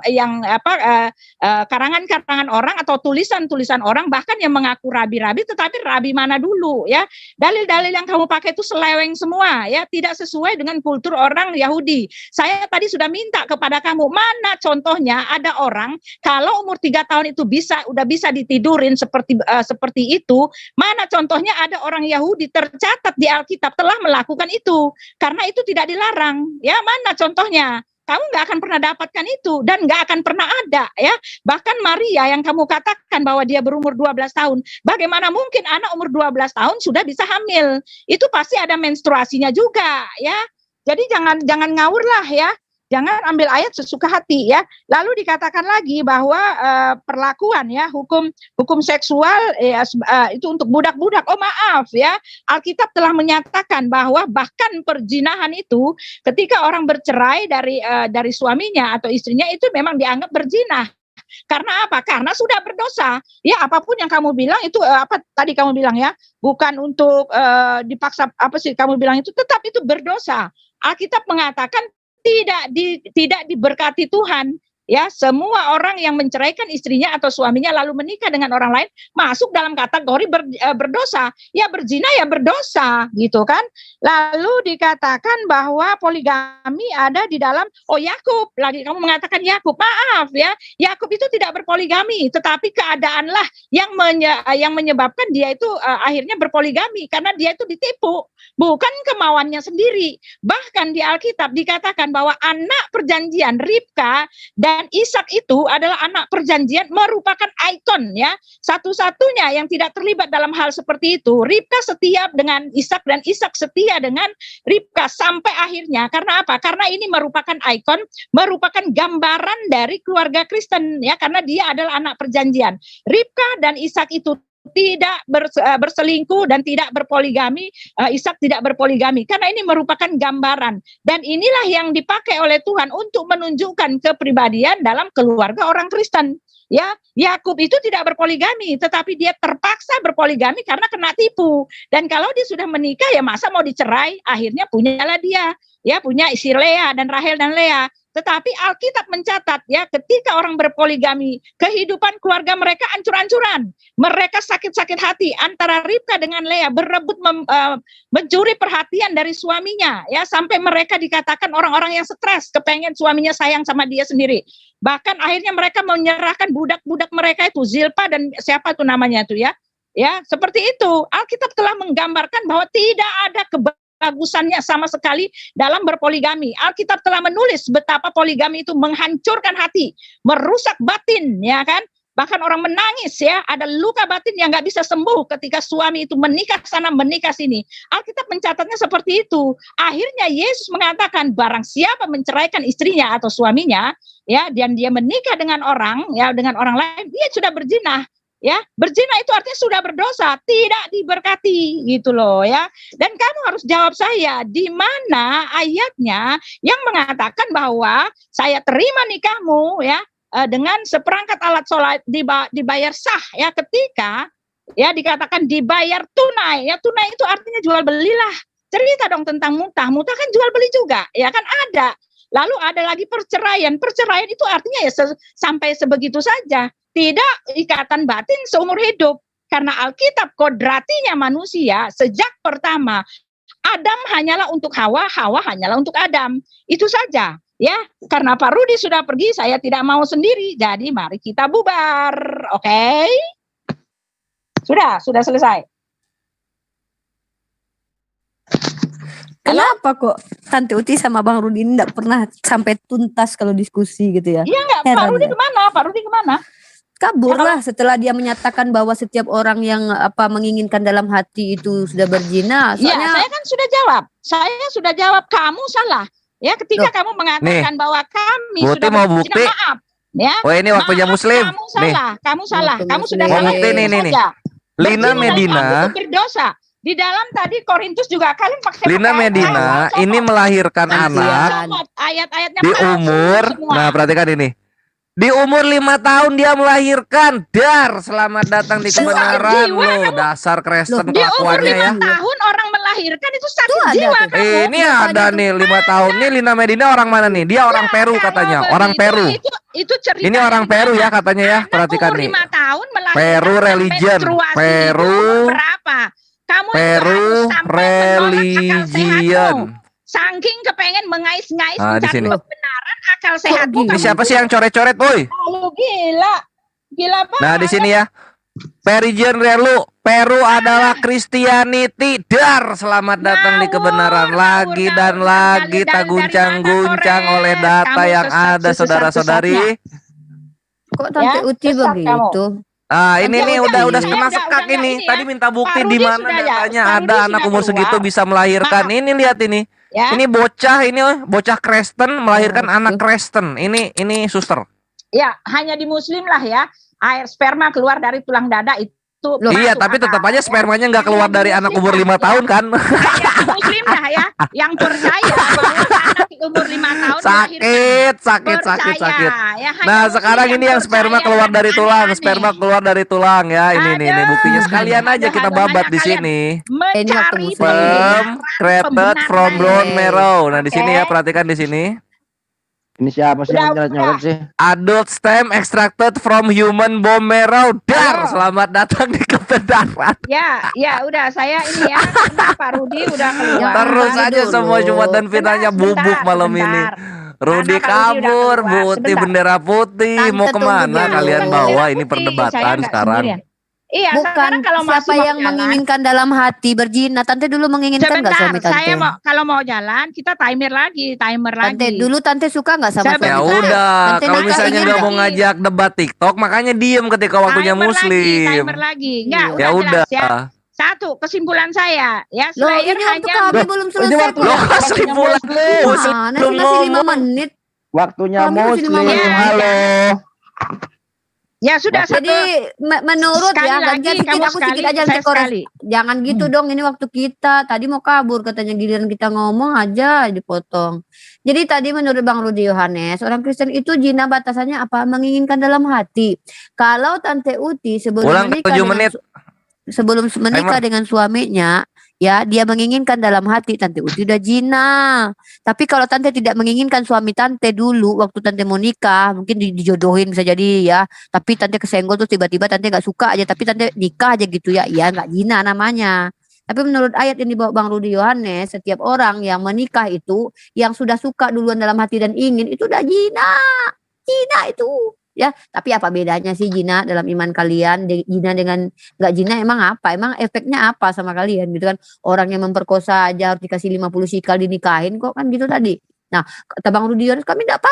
karangan-karangan orang atau tulisan-tulisan orang, bahkan yang mengaku rabi-rabi, tetapi rabi mana dulu ya. Dalil-dalil yang kamu pakai itu seleweng semua ya, tidak sesuai dengan kultur orang Yahudi. Saya tadi sudah minta kepada kamu, mana contohnya ada orang kalau umur 3 tahun itu udah bisa ditidurin seperti itu, mana contohnya ada orang Yahudi tercatat di Alkitab telah melakukan itu, karena itu tidak dilarang, ya. Mana contohnya? Kamu nggak akan pernah dapatkan itu dan nggak akan pernah ada, ya. Bahkan Maria yang kamu katakan bahwa dia berumur 12 tahun, bagaimana mungkin anak umur 12 tahun sudah bisa hamil? Itu pasti ada menstruasinya juga, ya. Jadi jangan ngawur lah, ya. Jangan ambil ayat sesuka hati ya. Lalu dikatakan lagi bahwa perlakuan ya, hukum seksual itu untuk budak-budak. Oh maaf ya, Alkitab telah menyatakan bahwa bahkan perzinahan itu ketika orang bercerai dari suaminya atau istrinya itu memang dianggap berzina. Karena apa? Karena sudah berdosa. Ya apapun yang kamu bilang itu apa tadi kamu bilang ya, bukan untuk dipaksa apa sih kamu bilang itu, tetap itu berdosa. Alkitab mengatakan tidak diberkati Tuhan. Ya, semua orang yang menceraikan istrinya atau suaminya lalu menikah dengan orang lain masuk dalam kategori berdosa. Ya berzina ya berdosa, gitu kan. Lalu dikatakan bahwa poligami ada di dalam Yakub. Lagi kamu mengatakan Yakub, maaf ya. Yakub itu tidak berpoligami, tetapi keadaanlah yang menyebabkan dia itu akhirnya berpoligami karena dia itu ditipu, bukan kemauannya sendiri. Bahkan di Alkitab dikatakan bahwa anak perjanjian Ribka dan Ishak itu adalah anak perjanjian, merupakan ikon ya. Satu-satunya yang tidak terlibat dalam hal seperti itu. Ribka setia dengan Ishak dan Ishak setia dengan Ribka sampai akhirnya. Karena apa? Karena ini merupakan ikon, merupakan gambaran dari keluarga Kristen ya, karena dia adalah anak perjanjian. Ribka dan Ishak itu tidak berselingkuh dan tidak berpoligami. Ishak tidak berpoligami karena ini merupakan gambaran, dan inilah yang dipakai oleh Tuhan untuk menunjukkan kepribadian dalam keluarga orang Kristen. Ya, Yakub itu tidak berpoligami, tetapi dia terpaksa berpoligami karena kena tipu. Dan kalau dia sudah menikah ya masa mau dicerai, akhirnya punyalah dia, ya punya si Lea dan Rahel dan Lea. Tetapi Alkitab mencatat ya, ketika orang berpoligami, kehidupan keluarga mereka ancur-ancuran. Mereka sakit-sakit hati antara Ribka dengan Lea, berebut mencuri perhatian dari suaminya ya, sampai mereka dikatakan orang-orang yang stres, kepengen suaminya sayang sama dia sendiri. Bahkan akhirnya mereka menyerahkan budak-budak mereka itu, Zilpa dan siapa itu namanya itu ya. Ya, seperti itu. Alkitab telah menggambarkan bahwa tidak ada kebagusannya sama sekali dalam berpoligami. Alkitab telah menulis betapa poligami itu menghancurkan hati, merusak batin, ya kan? Bahkan orang menangis ya, ada luka batin yang nggak bisa sembuh ketika suami itu menikah sana menikah sini. Alkitab mencatatnya seperti itu. Akhirnya Yesus mengatakan barang siapa menceraikan istrinya atau suaminya, ya, dan dia menikah dengan orang lain, dia sudah berzina. Ya, berzina itu artinya sudah berdosa, tidak diberkati gitu loh ya. Dan kamu harus jawab saya, di mana ayatnya yang mengatakan bahwa saya terima nikahmu ya dengan seperangkat alat sholat dibayar sah ya, ketika ya dikatakan dibayar tunai ya. Tunai itu artinya jual belilah. Cerita dong tentang mutah kan jual beli juga ya kan, ada. Lalu ada lagi perceraian itu artinya ya sampai sebegitu saja, tidak ikatan batin seumur hidup. Karena Alkitab kodratinya manusia sejak pertama, Adam hanyalah untuk Hawa, Hawa hanyalah untuk Adam. Itu saja. Ya, karena Pak Rudi sudah pergi, saya tidak mau sendiri. Jadi mari kita bubar. Oke? Sudah selesai. Kenapa kok Tante Uti sama Bang Rudi ini enggak pernah sampai tuntas kalau diskusi gitu ya? Iya enggak, Pak Heran Rudi ya. kemana? Pak Rudi kemana? Kabur lah setelah dia menyatakan bahwa setiap orang yang menginginkan dalam hati itu sudah berzina. Iya, Soalnya saya kan sudah jawab. Saya sudah jawab, kamu salah. Ya, ketika kamu mengatakan bahwa kami Bukti sudah mau berzina, bukti? maaf. Ya, Oh ini waktunya maaf, Muslim. Kamu Nih, salah, kamu salah. Waktu Kamu sudah Muslim. salah. Bukti nih, Itu nih. saja. Lina Berzina dan Medina. kamu itu berdosa. Di dalam tadi Korintus juga kalian pakai Lina Medina ayat-ayat ini melahirkan Kasihan. anak ayat-ayatnya di palsu umur. semua. Nah perhatikan ini. Di umur 5 tahun dia melahirkan. Dar, selamat datang di Satu kebenaran jiwa lo. Dasar Kristen di umur kelakuannya 5 ya. tahun orang melahirkan itu sakit Itu ada jiwa tuh. kamu. Ini ada nih 5 tahun. Nih Lina Medina orang mana nih? Dia orang Peru Kalau katanya. begitu, Orang Peru. Itu cerita Ini orang yang Peru mana? ya katanya ya. Anak Perhatikan umur nih. 5 tahun melahirkan Peru religion. menstruasi Peru. itu umur berapa? Kamu itu Peru harus sampai menolak akal religion. sehatmu. Saking kepengen mengais-ngais Ah, di mencari sini. kebenaran akal sehatmu. gini? Ini siapa sih yang coret-coret, boy? Lu gila. Gila banget. Nah, di sini ya. Perigion Relu, Peru adalah Christianity. Dar, selamat datang di kebenaran lagi dan lagi tak guncang-guncang oleh data Kamu yang sesat ada saudara-saudari. kok Tante Ya, Uti sesat begitu? Nah, ini Ya nih udah, udah ini kena udah, sekak udah ini. ini ya. Tadi minta bukti Pak di Rudi mana sudah ya. datanya Pak ada Rudi anak sudah umur keluar. segitu bisa melahirkan. Maaf. Ini lihat ini. Ya. Ini bocah Kristen melahirkan Oh, anak Kristen. Ini suster. Ya, hanya di muslim lah ya. Air sperma keluar dari tulang dada itu Loh, Iya, masuk tapi akal, tetap aja ya. spermanya nggak keluar dari anak umur 5 Ya. tahun kan? Hanya di muslim lah ya yang percaya bahwa anak di umur 5 tahun melahirkan. sakit. Percaya, ya, hanya Nah, muslim sekarang ini yang sperma percaya keluar dan dari tulang, aneh-aneh. sperma keluar dari tulang ya. Ini Aduh. buktinya sekalian aja kita Aduh, babat hanya di kalian sini. Ini waktu Mencari muslim. Sperm pembenaran, created pembenaran. from bone marrow. Nah, di sini Oke. ya perhatikan di sini. Ini siapa sih yang Udah. nyoret sih? Adult stem extracted from human bone marrow. Dar, Ayo. selamat datang di kebenaran. Ya udah saya ini ya karena Pak Rudi udah keluar. Terus Sebentar aja dulu. semua Jumat dan Fitanya bubuk malam ini. Rudi Karena Pak Rudi udah kabur, keluar. putih Sebentar. bendera putih. Tante Mau tunggu kemana dulu. kalian Bendera bawa? Ini Putih, perdebatan saya nggak sekarang. sendirian. Iya, Bukan sekarang kalau siapa masih mau yang jalan, menginginkan dalam hati berzina. Tante dulu menginginkan nggak sebentar, suami Tante? saya mau kalau mau jalan kita timer lagi. Tante dulu Tante suka nggak sama Sebentar. Ya suami Tante? udah, Tante kalau nikah misalnya ingin nggak nggak? mau ngajak debat TikTok, makanya diem ketika waktunya timer muslim. Timer lagi. Enggak, Ya udah udah. jelas ya. Satu, kesimpulan saya ya, Loh, Slayer ini waktu hanya kami belum Ini selesai waktu kok. Loh, kesimpulan muslim Mana belum sih masih 5 ngomong. menit. Waktunya Kami masih lima muslim. menit. Halo. ya sudah satu. Jadi menurut Sekali ya lagi, gantian sedikit kamu aku sedikit sekali, aja saya nanti kores. sekali. Jangan gitu dong, ini waktu kita. Tadi mau kabur katanya, giliran kita ngomong aja dipotong. Jadi tadi menurut Bang Rudi Yohanes, orang Kristen itu zina batasannya apa? Menginginkan dalam hati. Kalau Tante Uti sebelum Ulang ke menikah 7 dengan menit. sebelum menikah dengan suaminya, ya dia menginginkan dalam hati, Tante Uti udah zina. Tapi kalau Tante tidak menginginkan suami Tante dulu waktu Tante mau nikah, mungkin dijodohin bisa jadi ya. Tapi Tante kesenggol tuh tiba-tiba Tante nggak suka aja, tapi Tante nikah aja gitu ya, ya nggak zina namanya. Tapi menurut ayat yang dibawa Bang Rudi Yohanes, setiap orang yang menikah itu, yang sudah suka duluan dalam hati dan ingin, itu udah zina. Zina itu. Ya, tapi apa bedanya sih zina dalam iman kalian? Zina dengan nggak zina emang apa? Emang efeknya apa sama kalian gitu kan? Orang yang memperkosa aja harus dikasih 50 sikal dinikahin kok kan gitu tadi. Nah, kata Bang Rudi Yohanes, kami enggak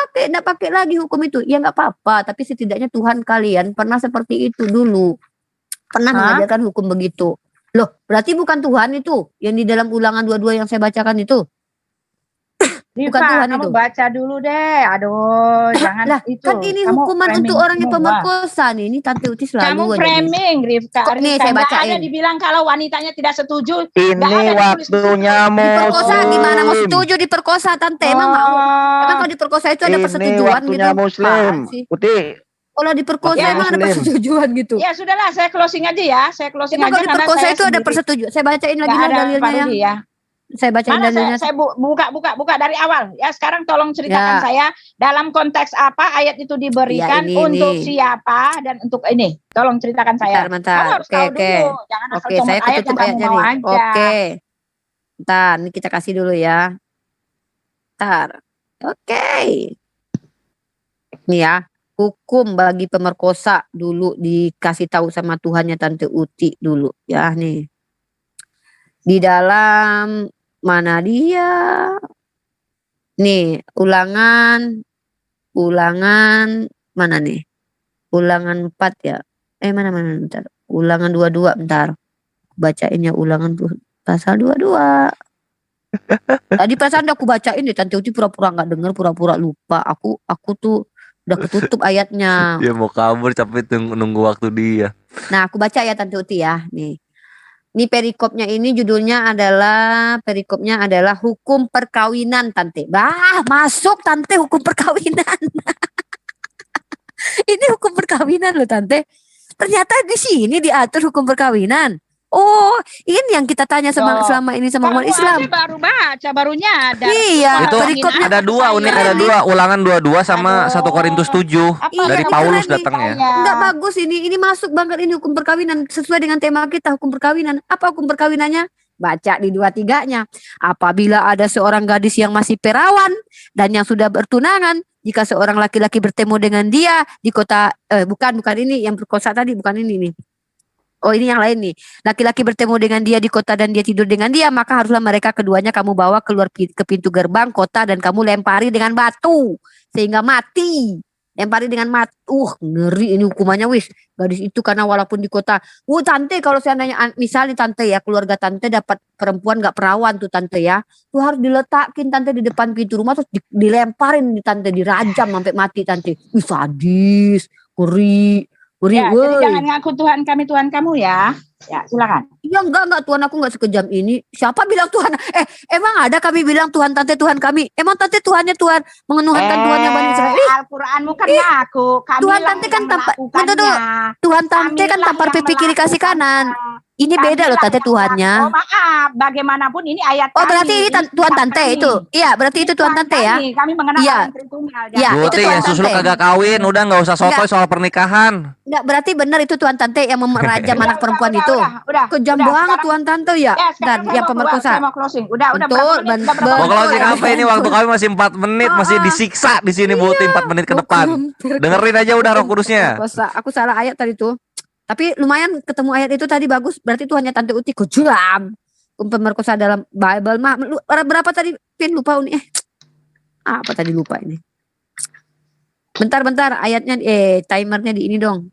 pakai lagi hukum itu. Ya nggak apa-apa, tapi setidaknya Tuhan kalian pernah seperti itu dulu. Pernah mengajarkan hukum begitu. Loh, berarti bukan Tuhan itu yang di dalam Ulangan 22 yang saya bacakan itu. Rifa, Bukan Tuhan kamu itu. baca dulu deh. Aduh, jangan Lah, itu. kan ini Kamu hukuman framing untuk orang yang semua. pemerkosa nih. Ini Tante Uti selalu Kamu aja nih. framing, Rifka. Kok nih, Rifka, saya nggak ada bacain. dibilang kalau wanitanya tidak setuju. Nggak Ini ada ditulis di waktunya situ. Diperkosa gimana mau muslim. setuju diperkosa Tante? Emang mau? Emang kalau diperkosa itu ada Ini persetujuan waktunya gitu? muslim. Apaan sih? Putih. Kalau diperkosa Waktunya emang ada muslim. persetujuan gitu? Ya sudahlah, saya closing aja ya. Saya closing Emang aja kalau karena diperkosa saya itu ada sendiri. persetujuan? Saya bacain lagi Nggak lah ada Pak dalilnya yang Rudi ya. saya bacain Mana dalilnya. saya buka dari awal ya. Sekarang tolong ceritakan Ya. saya dalam konteks apa ayat itu diberikan Ya, ini, untuk ini. siapa dan untuk ini. Tolong ceritakan saya. Bentar. Kamu harus Oke, tahu oke. dulu. Jangan asal Oke, comot saya ayat yang ketutup kamu ayatnya mau nih. aja. Oke. Bentar, ini kita kasih dulu ya. Bentar. Oke. Nih ya, hukum bagi pemerkosa dulu dikasih tahu sama Tuhannya Tante Uti dulu ya nih. Di dalam Mana dia? Nih, ulangan mana nih? Ulangan 4 ya. Mana bentar. Ulangan 22 bentar. Bacain ya ulangan pasal 22. Tadi perasaan aku bacain deh, Tante Uti pura-pura nggak denger, pura-pura lupa. Aku tuh udah ketutup ayatnya. Dia mau kabur capek nunggu waktu dia. Nah, aku baca ya Tante Uti ya. Nih. Ini perikopnya ini judulnya adalah hukum perkawinan, Tante. Bah, masuk Tante hukum perkawinan. Ini hukum perkawinan loh, Tante. Ternyata di sini diatur hukum perkawinan. Oh, ini yang kita tanya selama ini sama umat Islam. Baru baca, baru nyadar. Iya, Itu perikopnya ada dua unik, ada dua ulangan 22 sama 1 Korintus 7 dari ini Paulus keren nih. datangnya. Enggak bagus ini masuk banget ini hukum perkawinan sesuai dengan tema kita hukum perkawinan. Apa hukum perkawinannya? Baca di 23-nya. Apabila ada seorang gadis yang masih perawan dan yang sudah bertunangan, jika seorang laki-laki bertemu dengan dia di kota bukan ini yang berkosa tadi, bukan ini nih. Oh, ini yang lain nih. Laki-laki bertemu dengan dia di kota dan dia tidur dengan dia, maka haruslah mereka keduanya kamu bawa keluar ke pintu gerbang kota dan kamu lempari dengan batu sehingga mati. Lempari dengan ngeri ini hukumannya wis. Gadis itu karena walaupun di kota. Tante, kalau seandainya misalnya Tante ya, keluarga Tante dapat perempuan gak perawan tuh Tante ya, tuh harus diletakin Tante di depan pintu rumah terus dilemparin di Tante, dirajam sampai mati Tante. Sadis, ngeri. Ya, jadi jangan ngaku Tuhan kami Tuhan kamu ya. Ya, silakan. Iya enggak Tuhan aku enggak sekejam ini. Siapa bilang Tuhan? Emang ada kami bilang Tuhan Tante Tuhan kami? Emang Tante Tuhannya Tuhan mengenuhankan Tuhan yang Bani Israel? Al-Qur'anmu kan ngaku. Tuhan Tante kan Tuhan Tante kan tampar pipi kiri kasih kanan. Ini beda loh Tante Tuhannya. Oh maaf, bagaimanapun ini ayat Oh berarti ini Tuhan Tante itu. Iya, berarti itu Tuhan Tante ya. Kami mengenal Iya. Tritunggal. Iya, itu Guti, Tuhan Yesus lu Tante. kagak kawin, udah nggak usah sotoy soal pernikahan. Enggak, berarti benar itu Tuhan Tante yang memerajam anak perempuan itu. Kejam banget Tuhan Tante ya. Dan yang pemerkosa. Saya mau closing. Udah Betul, berapa menit? Udah berapa Mau betul. closing apa ini, waktu kami masih 4 menit, masih disiksa di sini Buti 4 menit ke depan. Dengerin aja udah Roh Kudusnya. Aku salah ayat tadi tuh. Tapi lumayan ketemu ayat itu tadi bagus. Berarti Tuhannya Tante Uti kejam. Pemerkosa dalam Bible mah berapa tadi? Pin lupa nih. Apa tadi lupa ini? Bentar ayatnya timernya di ini dong.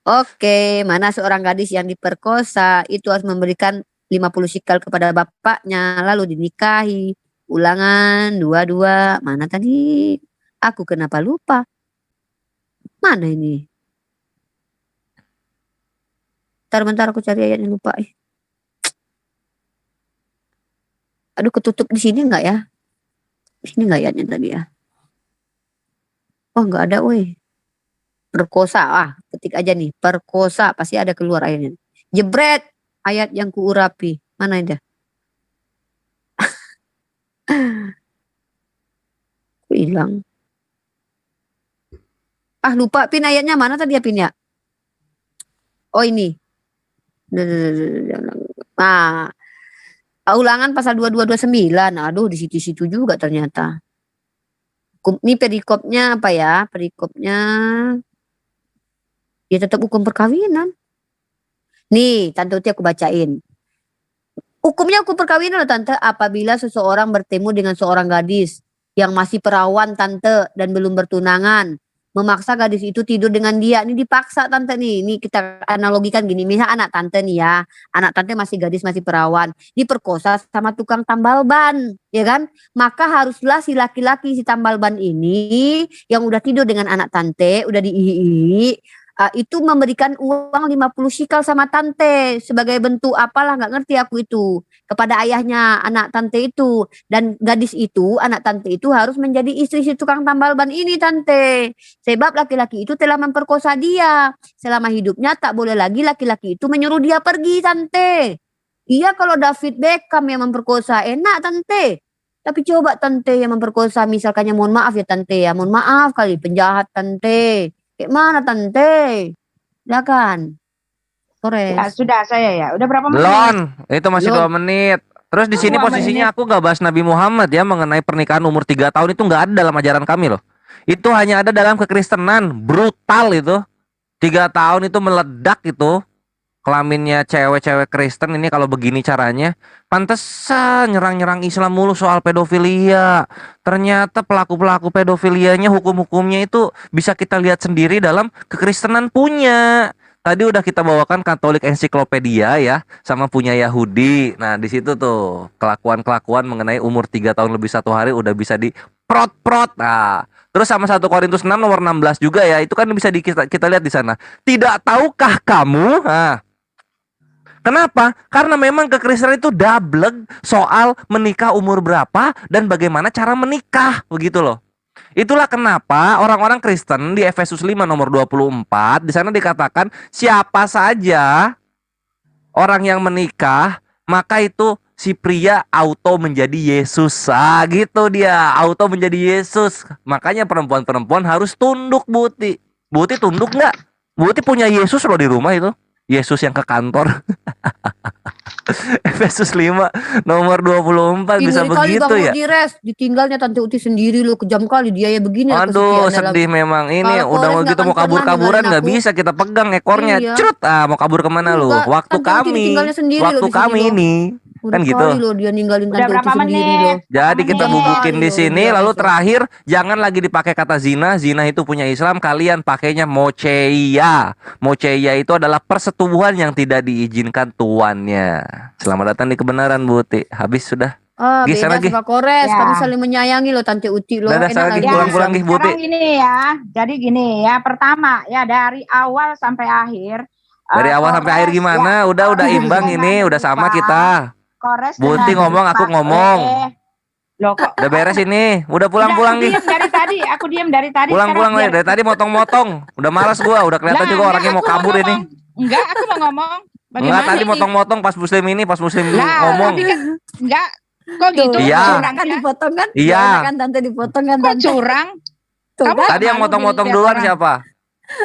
Oke, mana seorang gadis yang diperkosa itu harus memberikan 50 sikal kepada bapaknya lalu dinikahi. Ulangan 22. Mana tadi? Aku kenapa lupa? Mana ini? Bentar aku cari ayatnya lupa. Aduh ketutup di sini enggak ya? Di sini enggak ayatnya tadi ya? Oh enggak ada woi. Perkosa, ketik aja nih. Perkosa pasti ada keluar ayatnya. Jebret ayat yang kuurapi. Mana ada? Hilang. Lupa Pin ayatnya mana tadi ya Pin ya? Oh ini. Ulangan pasal 2229. Aduh di situ-situ juga ternyata. Ini perikopnya apa ya? Perikopnya ya tetap hukum perkawinan. Nih, Tante Uti aku bacain. Hukumnya hukum perkawinan loh Tante, apabila seseorang bertemu dengan seorang gadis yang masih perawan Tante dan belum bertunangan, memaksa gadis itu tidur dengan dia. Ini dipaksa Tante nih. Ini kita analogikan gini. Misal anak Tante nih ya. Anak Tante masih gadis, masih perawan. Diperkosa sama tukang tambal ban. Ya kan? Maka haruslah si laki-laki si tambal ban ini yang udah tidur dengan anak Tante. Udah diihi. Itu memberikan uang 50 sikal sama Tante. Sebagai bentuk apalah gak ngerti aku itu. Kepada ayahnya anak Tante itu. Dan gadis itu, anak Tante itu harus menjadi istri si tukang tambal ban ini Tante. Sebab laki-laki itu telah memperkosa dia. Selama hidupnya tak boleh lagi laki-laki itu menyuruh dia pergi Tante. Iya kalau David Beckham yang memperkosa enak Tante. Tapi coba Tante yang memperkosa misalkannya mohon maaf ya Tante ya. Mohon maaf kali penjahat Tante. Kayak mana Tante? Ya kan? Torres. Ya, sudah saya ya. Udah berapa menit? Belum, itu masih Belum. 2 menit. Terus di sini 2 posisinya aku nggak bahas Nabi Muhammad ya mengenai pernikahan umur 3 tahun itu nggak ada dalam ajaran kami loh. Itu hanya ada dalam kekristenan, brutal itu. 3 tahun itu meledak itu. kelaminnya cewek-cewek Kristen ini kalau begini caranya, pantesan nyerang-nyerang Islam mulu soal pedofilia. Ternyata pelaku-pelaku pedofilianya hukum-hukumnya itu bisa kita lihat sendiri dalam kekristenan punya. Tadi udah kita bawakan Katolik Ensiklopedia ya, sama punya Yahudi. Nah, di situ tuh kelakuan-kelakuan mengenai umur 3 tahun lebih 1 hari udah bisa diprot-prot. Nah, terus sama 1 Korintus 6 nomor 16 juga ya, itu kan bisa kita lihat di sana. Tidak tahukah kamu? Nah, kenapa? Karena memang kekristenan itu dablek soal menikah umur berapa dan bagaimana cara menikah, begitu loh. Itulah kenapa orang-orang Kristen di Efesus 5 nomor 24 di sana dikatakan siapa saja orang yang menikah maka itu si pria auto menjadi Yesus. Gitu dia, auto menjadi Yesus. Makanya perempuan-perempuan harus tunduk, Buti. Buti tunduk nggak? Buti punya Yesus loh di rumah itu. Yesus yang ke kantor. Efesus 5 nomor 24 bisa begitu ya. Ditinggalnya Tante Uti sendiri loh, kejam kali dia ya begini. Aduh, sedih memang ini. Udah begitu mau kabur-kaburan nggak bisa kita pegang ekornya. Iya. Cerut, mau kabur kemana lu? Waktu kami ini. Kan gitu. Loh, dia ninggalin Udah Tante berapa Uti sendiri menit? loh. Jadi kita Menit. bubukin di sini. Iya, Lalu betul. terakhir jangan lagi dipakai kata zina. Zina itu punya Islam. Kalian pakainya mocheia. Mocheia itu adalah persetubuhan yang tidak diizinkan tuannya. Selamat datang di kebenaran, Buti. Habis sudah. Geser Beda lagi. sama Kores, Ya. kami saling menyayangi loh Tante Uti loh. Dadah, Enak lagi lagi. pulang-pulang nih, Buti. Sekarang gini ya, jadi gini ya, pertama ya dari awal sampai akhir. Dari awal sampai akhir Kores, gimana? Udah imbang jangan ini, udah sama lupa. kita. Kores Buti dengan ngomong, aku Pak ngomong. Loh kok Udah beres ini. Udah pulang-pulang nih. Udah, aku diem dari tadi, aku diem dari tadi. Pulang-pulang sekarang nih. Dari tadi motong-motong. Udah malas gua. Udah kelihatan Lah, juga enggak, orangnya mau aku mau kabur ini. ngomong. Enggak, aku mau ngomong. Enggak, tadi ini? motong-motong pas muslim ini, pas muslim Lah, ngomong. tapi kan, enggak. Kok gitu? Iya. Enak kan dipotong kan? Iya. Enak kan Tante dipotong kan Kok Tante? curang? Tuh Kamu kan? Tadi yang malu motong-motong dilihat duluan orang. siapa?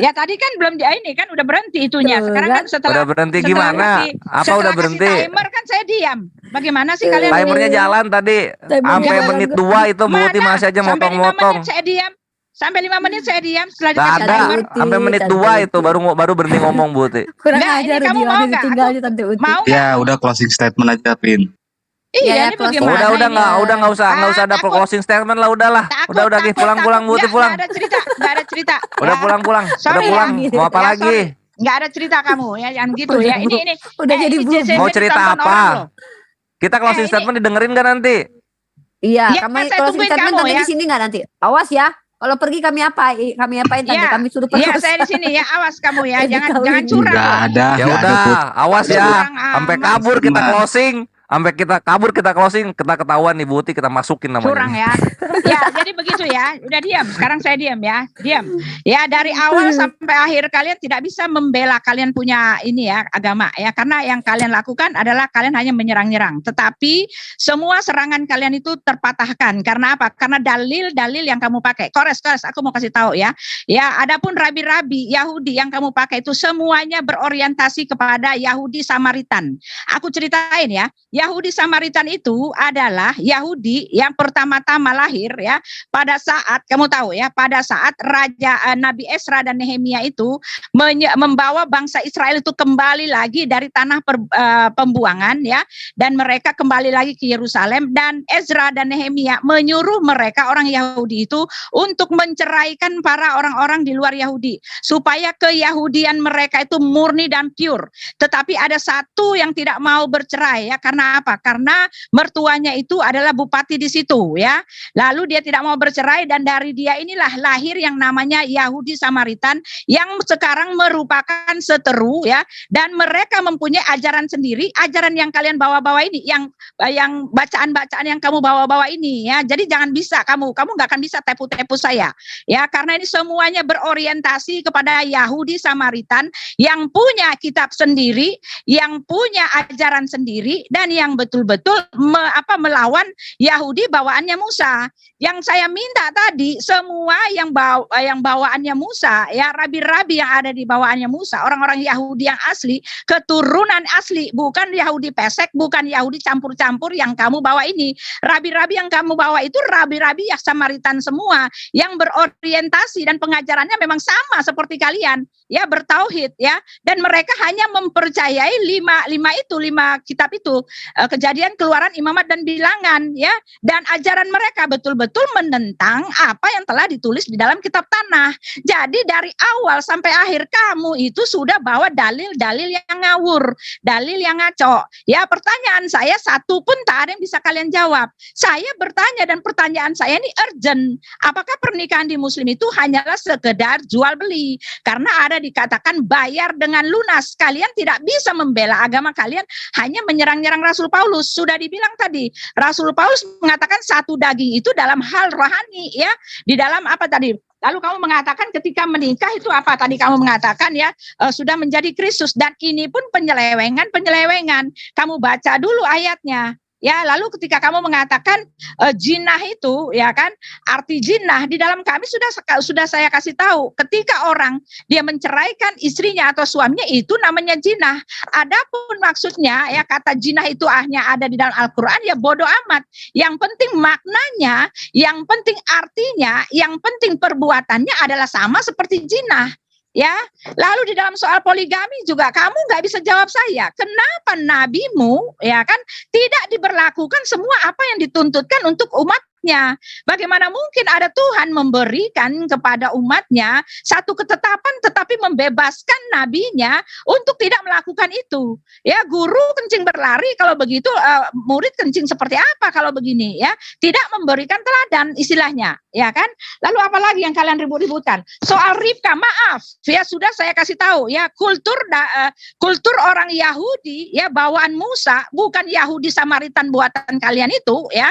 Ya tadi kan belum ini kan udah berhenti itunya. Tuh, Sekarang kan? kan setelah Udah berhenti setelah gimana? kasih- Apa setelah udah kasih berhenti? timer kan saya diam. Bagaimana sih kalian? Timernya jalan tadi. Sampai jalan. menit 2 itu Buti Mana? masih aja Sampai 5 motong-motong. menit saya diam. Sampai 5 menit saya diam setelah Gak dikasih ada. timer. Uti, Sampai menit Tante 2 itu Uti. baru berhenti ngomong, Buti. Kurang Nggak, ajar ini kamu dia mau udah nggak? ditinggalnya Tante Uti. Mau nggak? Ya udah closing statement aja, Pin. Iya, Ya, ini close. bagaimana? Udah ini? nggak usah ada takut. closing statement lah, udahlah. Takut, Udah takut, pulang-pulang takut. Buti Nggak, pulang. nggak ada cerita. Udah Ya. pulang-pulang. Udah Sorry pulang. ya. Mau apa Ya, lagi? sorry. Nggak ada cerita kamu ya, jangan gitu ya. Ini. Udah jadi ini bubur. JCC Mau cerita ditonton apa? orang loh. Kita closing ini- statement didengerin gak nanti? Iya, Ya, kami saya kalau tungguin statement kamu, Tante ya. di sini nggak nanti? Awas ya. Kalau pergi kami apain Tante? Iya. Kami suruh Iya, perkosa. saya di sini ya. Awas kamu ya, Jadi jangan kawin. curang. Nggak loh. ada, Ya nggak ada, udah, Put. awas ya. Curang Sampai amat. kabur kita Benar. closing. Sampai kita kabur kita closing, kita ketahuan nih Buti, kita masukin namanya. Curang ya. Ya, jadi begitu ya. Udah diam. Sekarang saya diam ya. Diam. Ya, dari awal sampai akhir kalian tidak bisa membela kalian punya ini ya, agama ya. Karena yang kalian lakukan adalah kalian hanya menyerang-nyerang. Tetapi semua serangan kalian itu terpatahkan. Karena apa? Karena dalil-dalil yang kamu pakai. Kores, aku mau kasih tahu ya. Ya, adapun rabi-rabi Yahudi yang kamu pakai itu semuanya berorientasi kepada Yahudi Samaritan. Aku ceritain ya. Yahudi Samaritan itu adalah Yahudi yang pertama-tama lahir ya pada saat kamu tahu ya, pada saat Raja Nabi Esra dan Nehemia itu membawa bangsa Israel itu kembali lagi dari tanah pembuangan ya, dan mereka kembali lagi ke Yerusalem, dan Ezra dan Nehemia menyuruh mereka orang Yahudi itu untuk menceraikan para orang-orang di luar Yahudi supaya keyahudian mereka itu murni dan pure. Tetapi ada satu yang tidak mau bercerai ya, karena apa? Karena mertuanya itu adalah bupati di situ ya. Lalu dia tidak mau bercerai, dan dari dia inilah lahir yang namanya Yahudi Samaritan yang sekarang merupakan seteru ya, dan mereka mempunyai ajaran sendiri, ajaran yang kalian bawa-bawa ini, yang bacaan-bacaan yang kamu bawa-bawa ini ya. Jadi jangan bisa kamu nggak akan bisa tepu-tepu saya ya, karena ini semuanya berorientasi kepada Yahudi Samaritan yang punya kitab sendiri, yang punya ajaran sendiri, dan yang betul-betul melawan Yahudi bawaannya Musa. Yang saya minta tadi semua yang bawaannya Musa, ya rabi-rabi yang ada di bawaannya Musa, orang-orang Yahudi yang asli, keturunan asli, bukan Yahudi pesek, bukan Yahudi campur-campur yang kamu bawa ini. Rabi-rabi yang kamu bawa itu rabi-rabi yang Samaritan semua, yang berorientasi dan pengajarannya memang sama seperti kalian, ya bertauhid, ya, dan mereka hanya mempercayai lima kitab itu, Kejadian, Keluaran, Imamat, dan Bilangan, ya, dan ajaran mereka betul-betul menentang apa yang telah ditulis di dalam kitab tanah. Jadi dari awal sampai akhir kamu itu sudah bawa dalil-dalil yang ngawur, dalil yang ngaco. Ya, pertanyaan saya satu pun tak ada yang bisa kalian jawab. Saya bertanya dan pertanyaan saya ini urgent. Apakah pernikahan di Muslim itu hanyalah sekedar jual beli? Karena ada dikatakan bayar dengan lunas. Kalian tidak bisa membela agama kalian hanya menyerang-nyerang Rasul Paulus. Sudah dibilang tadi, Rasul Paulus mengatakan satu daging itu dalam hal rohani, ya, di dalam apa tadi? Lalu kamu mengatakan ketika menikah itu apa tadi kamu mengatakan, ya, sudah menjadi Kristus, dan ini pun penyelewengan. Kamu baca dulu ayatnya. Ya, lalu ketika kamu mengatakan jinah itu, ya kan, arti jinah di dalam kami sudah saya kasih tahu, ketika orang dia menceraikan istrinya atau suaminya itu namanya jinah. Adapun maksudnya, ya, kata jinah itu hanya ada di dalam Al-Qur'an, ya bodoh amat. Yang penting maknanya, yang penting artinya, yang penting perbuatannya adalah sama seperti jinah. Ya, lalu di dalam soal poligami juga kamu nggak bisa jawab saya. Kenapa nabimu, ya kan, tidak diberlakukan semua apa yang dituntutkan untuk umatnya? Bagaimana mungkin ada Tuhan memberikan kepada umatnya satu ketetapan tetapi membebaskan nabinya untuk tidak melakukan itu? Ya, guru kencing berlari kalau begitu, murid kencing seperti apa kalau begini, ya? Tidak memberikan teladan istilahnya, ya kan? Lalu apalagi yang kalian ribut-ributkan? Soal Ribka, maaf, ya sudah saya kasih tahu, ya, kultur orang Yahudi, ya, bawaan Musa, bukan Yahudi Samaritan buatan kalian itu, ya.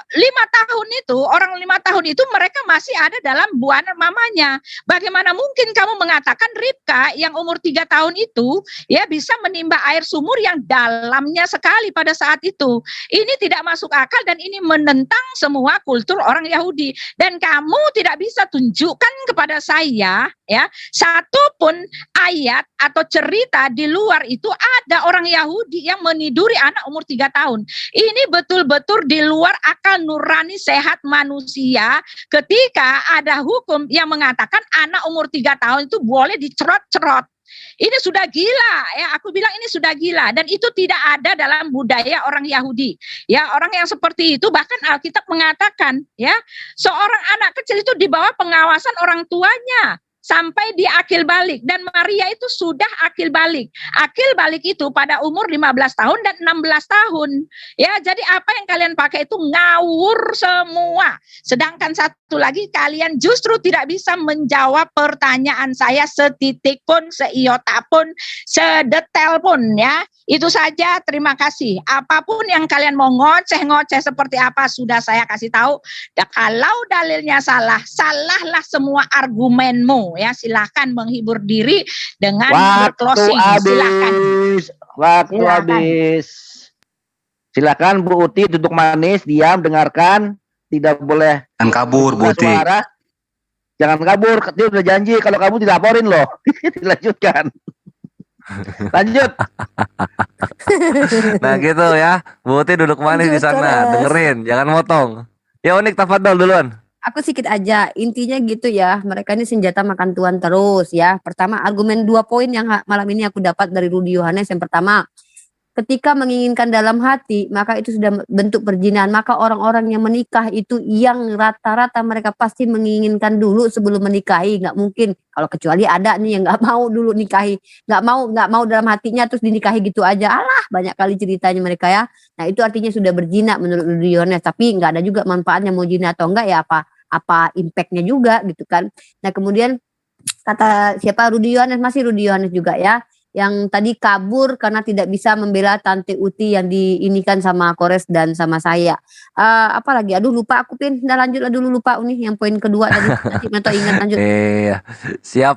5 tahun itu, orang 5 tahun itu mereka masih ada dalam buana mamanya. Bagaimana mungkin kamu mengatakan Ribka yang umur 3 tahun itu, ya, bisa menimba air sumur yang dalamnya sekali pada saat itu? Ini tidak masuk akal dan ini menentang semua kultur orang Yahudi. Dan kamu tidak bisa tunjukkan kepada saya, ya, satupun ayat atau cerita di luar itu ada orang Yahudi yang meniduri anak umur 3 tahun. Ini betul-betul di luar akal nurani sehat manusia ketika ada hukum yang mengatakan anak umur 3 tahun itu boleh dicerot-cerot. Ini sudah gila, ya, aku bilang ini sudah gila, dan itu tidak ada dalam budaya orang Yahudi. Ya, orang yang seperti itu bahkan Alkitab mengatakan, ya, seorang anak kecil itu di bawah pengawasan orang tuanya sampai dia akil balik, dan Maria itu sudah akil balik. Akil balik itu pada umur 15 tahun dan 16 tahun. Ya, jadi apa yang kalian pakai itu ngawur semua. Sedangkan satu lagi, kalian justru tidak bisa menjawab pertanyaan saya setitik pun, seiota pun, sedetail pun, ya. Itu saja, terima kasih. Apapun yang kalian mau ngoceh-ngoceh seperti apa sudah saya kasih tahu. Dan kalau dalilnya salah, salahlah semua argumenmu, ya. Silahkan menghibur diri dengan berclosing. Silahkan. Waktu habis. Silakan Bu Uti duduk manis, diam, dengarkan, tidak boleh Dan kabur, buka Buti. suara. Jangan kabur, dia udah janji kalau kamu dilaporin loh. Dilanjutkan. Lanjut. Nah gitu ya, Bu Uti duduk manis di sana, dengerin, jangan motong. Ya Unik, tafadhol duluan. Aku sedikit aja, intinya gitu ya, mereka ini senjata makan tuan terus ya. Pertama, argumen 2 poin yang malam ini aku dapat dari Rudi Yohanes. Yang pertama, ketika menginginkan dalam hati, maka itu sudah bentuk perzinahan. Maka orang-orang yang menikah itu yang rata-rata mereka pasti menginginkan dulu sebelum menikahi. Nggak mungkin, kalau kecuali ada nih yang nggak mau dulu nikahi, nggak mau dalam hatinya terus dinikahi gitu aja. Alah, banyak kali ceritanya mereka ya. Nah itu artinya sudah berzina menurut Rudi Yohanes. Tapi nggak ada juga manfaatnya mau zina atau enggak ya, apa impactnya juga gitu kan. Nah kemudian kata siapa, Rudi Yohanes, masih Rudi Yohanes juga ya, yang tadi kabur karena tidak bisa membela Tante Uti yang diinikan sama Kores dan sama saya. Apa lagi? Aduh lupa aku, Pin. Udah lanjut lah dulu, lupa nih yang poin kedua tadi. Nanti Meto ingat, lanjut. Iya, siap.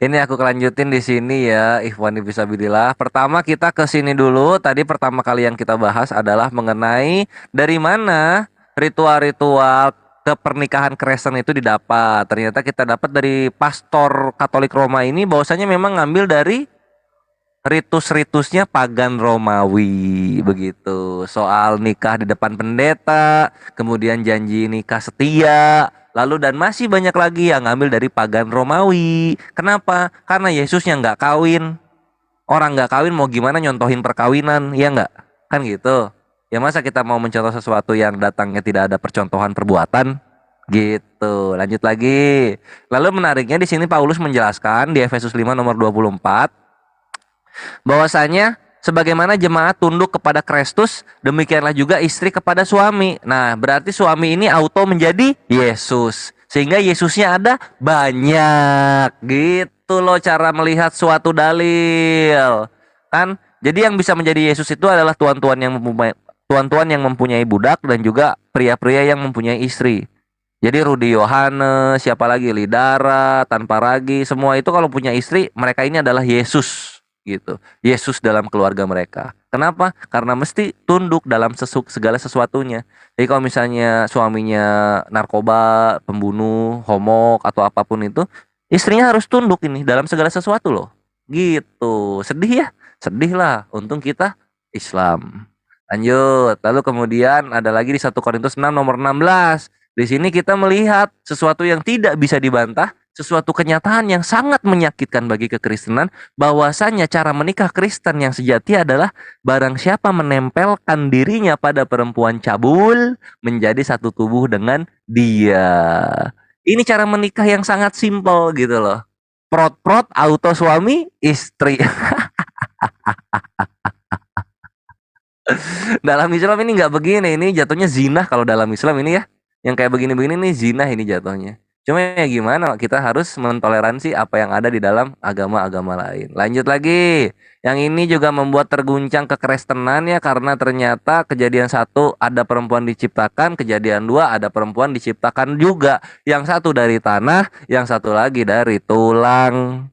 Ini aku kelanjutin di sini ya, Ikhwani Fisabilillah. Pertama kita ke sini dulu. Tadi pertama kali yang kita bahas adalah mengenai dari mana ritual-ritual kepernikahan Kristen itu didapat. Ternyata kita dapat dari pastor Katolik Roma ini bahwasanya memang ngambil dari ritus-ritusnya pagan Romawi begitu. Soal nikah di depan pendeta, kemudian janji nikah setia, lalu dan masih banyak lagi yang ngambil dari pagan Romawi. Kenapa? Karena Yesusnya nggak kawin. Orang nggak kawin mau gimana nyontohin perkawinan, ya nggak? Kan gitu. Ya masa kita mau mencontoh sesuatu yang datangnya tidak ada percontohan perbuatan? Gitu. Lanjut lagi. Lalu menariknya di sini Paulus menjelaskan di Efesus 5 nomor 24 bahwasanya sebagaimana jemaat tunduk kepada Kristus, demikianlah juga istri kepada suami. Nah, berarti suami ini auto menjadi Yesus. Sehingga Yesusnya ada banyak. Gitu loh cara melihat suatu dalil. Kan? Jadi yang bisa menjadi Yesus itu adalah tuan-tuan yang mempunyai budak dan juga pria-pria yang mempunyai istri. Jadi Rudi Yohanes, siapa lagi, Lidara, Tanpa Ragi, semua itu kalau punya istri, mereka ini adalah Yesus gitu. Yesus dalam keluarga mereka. Kenapa? Karena mesti tunduk dalam segala sesuatunya. Jadi kalau misalnya suaminya narkoba, pembunuh, homok atau apapun itu, istrinya harus tunduk ini dalam segala sesuatu loh. Gitu. Sedih ya? Sedih lah. Untung kita Islam. Lanjut. Lalu kemudian ada lagi di 1 Korintus 6 nomor 16. Di sini kita melihat sesuatu yang tidak bisa dibantah, sesuatu kenyataan yang sangat menyakitkan bagi kekristenan, bahwasanya cara menikah Kristen yang sejati adalah barang siapa menempelkan dirinya pada perempuan cabul menjadi satu tubuh dengan dia. Ini cara menikah yang sangat simpel gitu loh. Prot-prot auto suami istri. Dalam Islam ini nggak begini, ini jatuhnya zina kalau dalam Islam ini ya. Yang kayak begini-begini nih zina ini jatuhnya. Cuma ya gimana, kita harus mentoleransi apa yang ada di dalam agama-agama lain. Lanjut lagi. Yang ini juga membuat terguncang kekristenan ya, karena ternyata kejadian 1 ada perempuan diciptakan, kejadian 2 ada perempuan diciptakan juga. Yang satu dari tanah, yang satu lagi dari tulang.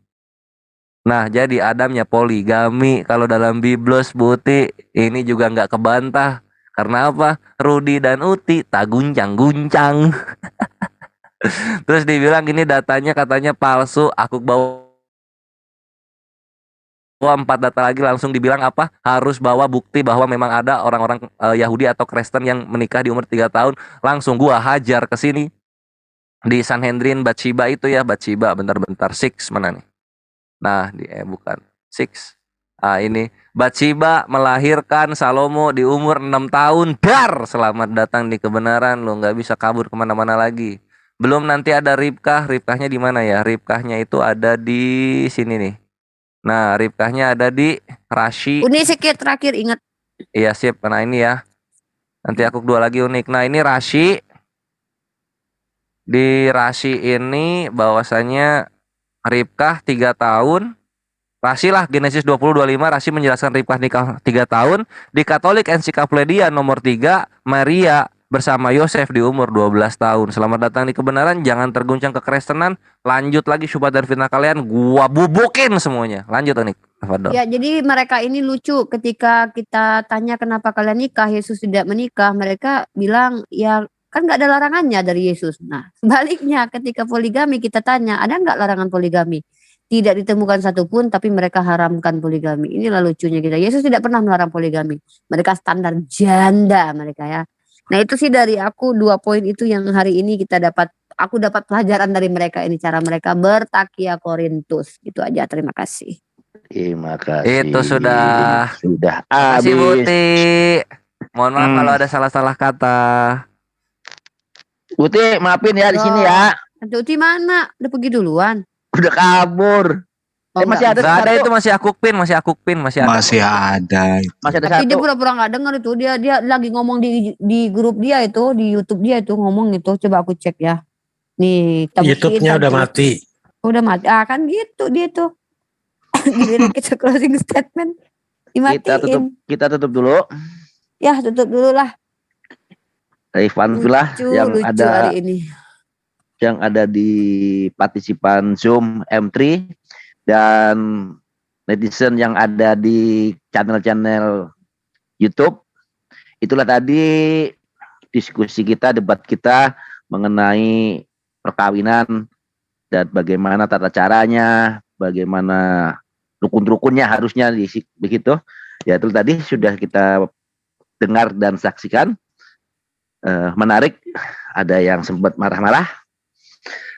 Nah, jadi Adamnya poligami. Kalau dalam Biblos Buti, ini juga nggak kebantah. Karena apa? Rudi dan Uti tak guncang-guncang. Terus dibilang gini, datanya katanya palsu. Aku bawa 4 data lagi, langsung dibilang apa? Harus bawa bukti bahwa memang ada orang-orang Yahudi atau Kristen yang menikah di umur 3 tahun. Langsung gua hajar ke sini. Di Sanhedrin Bathsheba itu ya, Bathsheba. Bentar-bentar, 6 mana nih? Nah, bukan 6. Ini Bathsheba melahirkan Salomo di umur 6 tahun. Dar, selamat datang di kebenaran. Lo nggak bisa kabur kemana-mana lagi. Belum nanti ada Ribkah. Ribkahnya di mana ya? Ribkahnya itu ada di sini nih. Nah, Ribkahnya ada di Rashi. Ini sedikit terakhir ingat. Iya sip. Nah ini ya. Nanti aku 2 lagi unik. Nah ini Rashi. Di Rashi ini bahwasanya Ribkah 3 tahun. Rashi lah, Genesis 20-25, Rashi menjelaskan Ribkah nikah 3 tahun. Di Katolik Ensiklopedia nomor 3, Maria bersama Yosef di umur 12 tahun. Selamat datang di kebenaran, jangan terguncang kekristenan. Lanjut lagi syubhat dan fitnah kalian, gua bubukin semuanya. Lanjut Onik. Ya, jadi mereka ini lucu ketika kita tanya kenapa kalian nikah, Yesus tidak menikah, mereka bilang ya kan nggak ada larangannya dari Yesus. Nah, sebaliknya ketika poligami kita tanya, ada nggak larangan poligami? Tidak ditemukan satupun, tapi mereka haramkan poligami. Inilah lucunya kita. Yesus tidak pernah melarang poligami. Mereka standar janda mereka ya. Nah itu sih dari aku 2 poin itu yang hari ini aku dapat pelajaran dari mereka ini, cara mereka bertakia Korintus. Itu aja, terima kasih. Terima kasih. Itu sudah habis. Kasih Buti. Mohon maaf kalau ada salah-salah kata. Buti, maafin ya di sini ya. Tuti mana? Udah pergi duluan. Udah kabur. Masih ada Nggak ada, satu. itu masih akukpin. Masih ada. Masih ada Tapi dia satu. pura-pura nggak dengar itu. Dia lagi ngomong di grup dia itu, di YouTube dia itu ngomong itu. Coba aku cek ya. Nih, YouTube-nya udah mati. Udah mati. Ah kan gitu dia tuh. Giliran kita closing statement dimatiin. Kita tutup dulu. Ya, tutup dulu lah. Rifan Filah yang lucu ada hari ini. yang ada di partisipan Zoom M3 dan netizen yang ada di channel-channel YouTube. Itulah tadi diskusi kita, debat kita mengenai perkawinan dan bagaimana tata caranya, bagaimana rukun-rukunnya harusnya begitu. Ya itu tadi sudah kita dengar dan saksikan. Menarik, ada yang sempat marah-marah.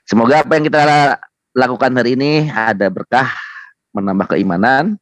Semoga apa yang kita lakukan hari ini ada berkah, menambah keimanan.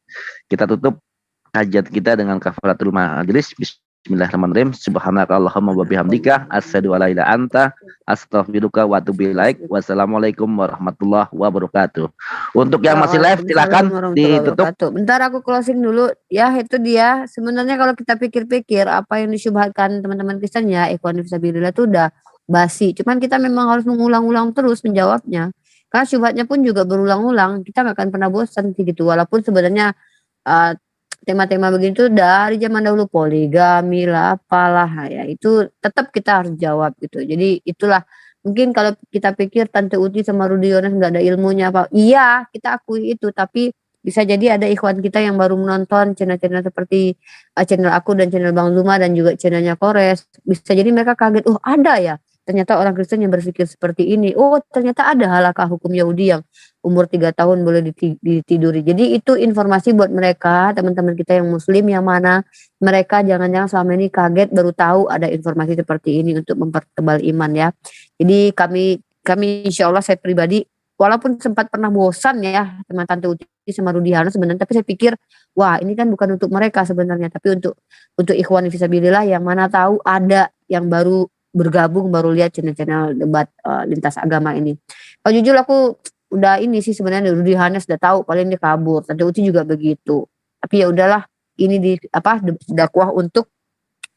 Kita tutup kajian kita dengan kafaratul majlis. Bismillahirrahmanirrahim. Subhanakallahumma wa bihamdika asyhadu an la ilaha illa anta astaghfiruka wa atubu ilaik. Wassalamualaikum warahmatullahi wabarakatuh. Untuk yang masih live silakan ditutup. Bentar aku closing dulu. Ya itu dia. Sebenarnya kalau kita pikir-pikir apa yang disyubhatkan teman-teman Kristen ya, ikhwan fisabilillah itu udah basi. Cuman kita memang harus mengulang-ulang terus menjawabnya. Karena syubhatnya pun juga berulang-ulang. Kita nggak akan pernah bosan gitu. Walaupun sebenarnya tema-tema begitu dari zaman dahulu, poligami lah, apalah ya, itu tetap kita harus jawab gitu. Jadi itulah mungkin kalau kita pikir Tante Uti sama Rudi Yones nggak ada ilmunya apa, iya kita akui itu, tapi bisa jadi ada ikhwan kita yang baru menonton channel-channel seperti channel aku dan channel Bang Zuma dan juga channelnya Kores, bisa jadi mereka kaget, oh ada ya ternyata orang Kristen yang berpikir seperti ini, oh ternyata ada halakah hukum Yahudi yang umur 3 tahun boleh ditiduri. Jadi itu informasi buat mereka, teman-teman kita yang muslim yang mana mereka jangan-jangan selama ini kaget baru tahu ada informasi seperti ini untuk mempertebal iman ya. Jadi kami insya Allah, saya pribadi walaupun sempat pernah bosan ya teman Tante Uti sama Rudi Hana sebenarnya, tapi saya pikir wah ini kan bukan untuk mereka sebenarnya, tapi untuk ikhwan fisabilillah yang mana tahu ada yang baru bergabung, baru lihat channel-channel debat lintas agama ini. Kalau jujur aku udah ini sih sebenarnya Rudi Hanes udah tahu, paling dia kabur. Tante Uti juga begitu. Tapi ya udahlah, ini dakwah untuk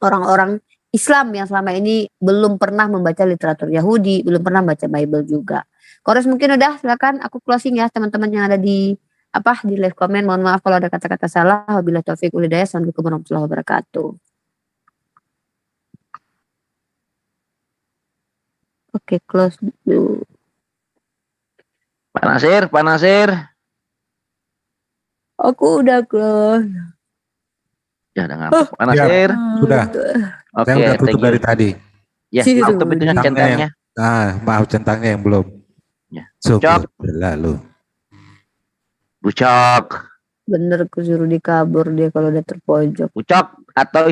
orang-orang Islam yang selama ini belum pernah membaca literatur Yahudi, belum pernah baca Bible juga. Kores mungkin udah, silakan aku closing ya teman-teman yang ada di live comment. Mohon maaf kalau ada kata-kata salah. Wabillahi taufiq wal hidayah. Assalamualaikum warahmatullahi wabarakatuh. Oke, close dulu. Pak Nasir. Aku udah close. Ya udah ngapa. Pak Nasir. Sudah. Oke, Saya udah tutup dari tadi. Ya, tutup itu centangnya. Maaf centangnya yang belum. Ya. Syukur lalu. Bucok. Bener, suruh dikabur dia kalau udah terpojok. Bucok atau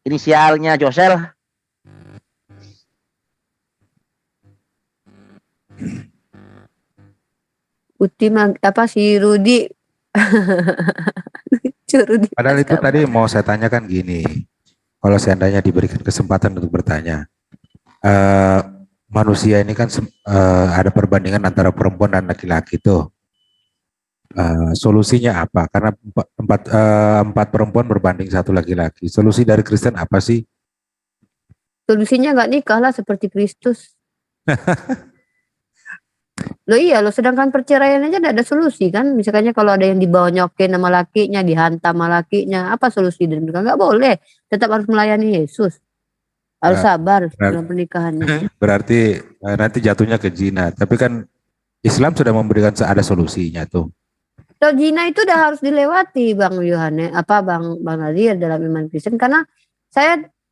inisialnya Josel. Uti si Rudi. Rudi. Padahal itu tadi mau saya tanyakan gini. Kalau seandainya diberikan kesempatan untuk bertanya. Manusia ini kan ada perbandingan antara perempuan dan laki-laki tuh. Solusinya apa? Karena empat perempuan berbanding satu laki-laki. Solusi dari Kristen apa sih? Solusinya nggak nikah lah seperti Kristus. Loh iya loh, sedangkan perceraian aja tidak ada solusi kan. Misalnya kalau ada yang dibawa nyokin sama lakinya, dihantam sama lakinya, apa solusi? Dan mereka nggak boleh, tetap harus melayani Yesus. Harus sabar dalam pernikahannya. Berarti nanti jatuhnya ke zina. Tapi kan Islam sudah memberikan ada solusinya tuh. So, zina itu udah harus dilewati Bang Yohane, Bang Nadir dalam iman Kristen. Karena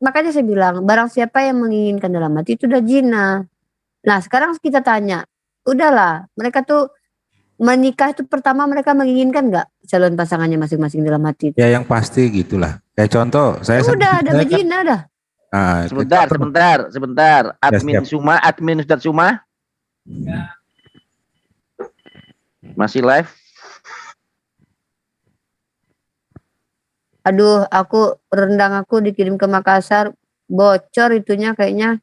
makanya saya bilang, barang siapa yang menginginkan dalam hati itu udah zina. Nah sekarang kita tanya, udahlah, mereka tuh menikah itu pertama mereka menginginkan nggak calon pasangannya masing-masing dalam hati itu? Ya yang pasti gitulah. Kayak contoh, saya udah ada berzina dah. Sebentar. Admin Ustadz Suma. Masih live? Aduh, rendang aku dikirim ke Makassar, bocor itunya kayaknya.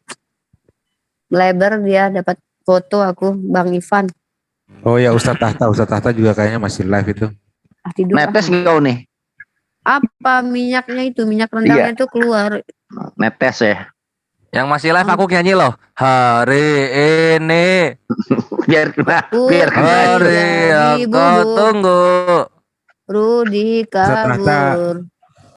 Lebar dia dapat foto aku Bang Ivan. Oh ya Ustadz Tahta juga kayaknya masih live itu. Netes kau nih. Apa minyaknya itu, minyak rendangnya itu keluar. Netes ya. Yang masih live aku nyanyi loh. Hari ini. biar kena. Hari aku tunggu. Rudi kabur.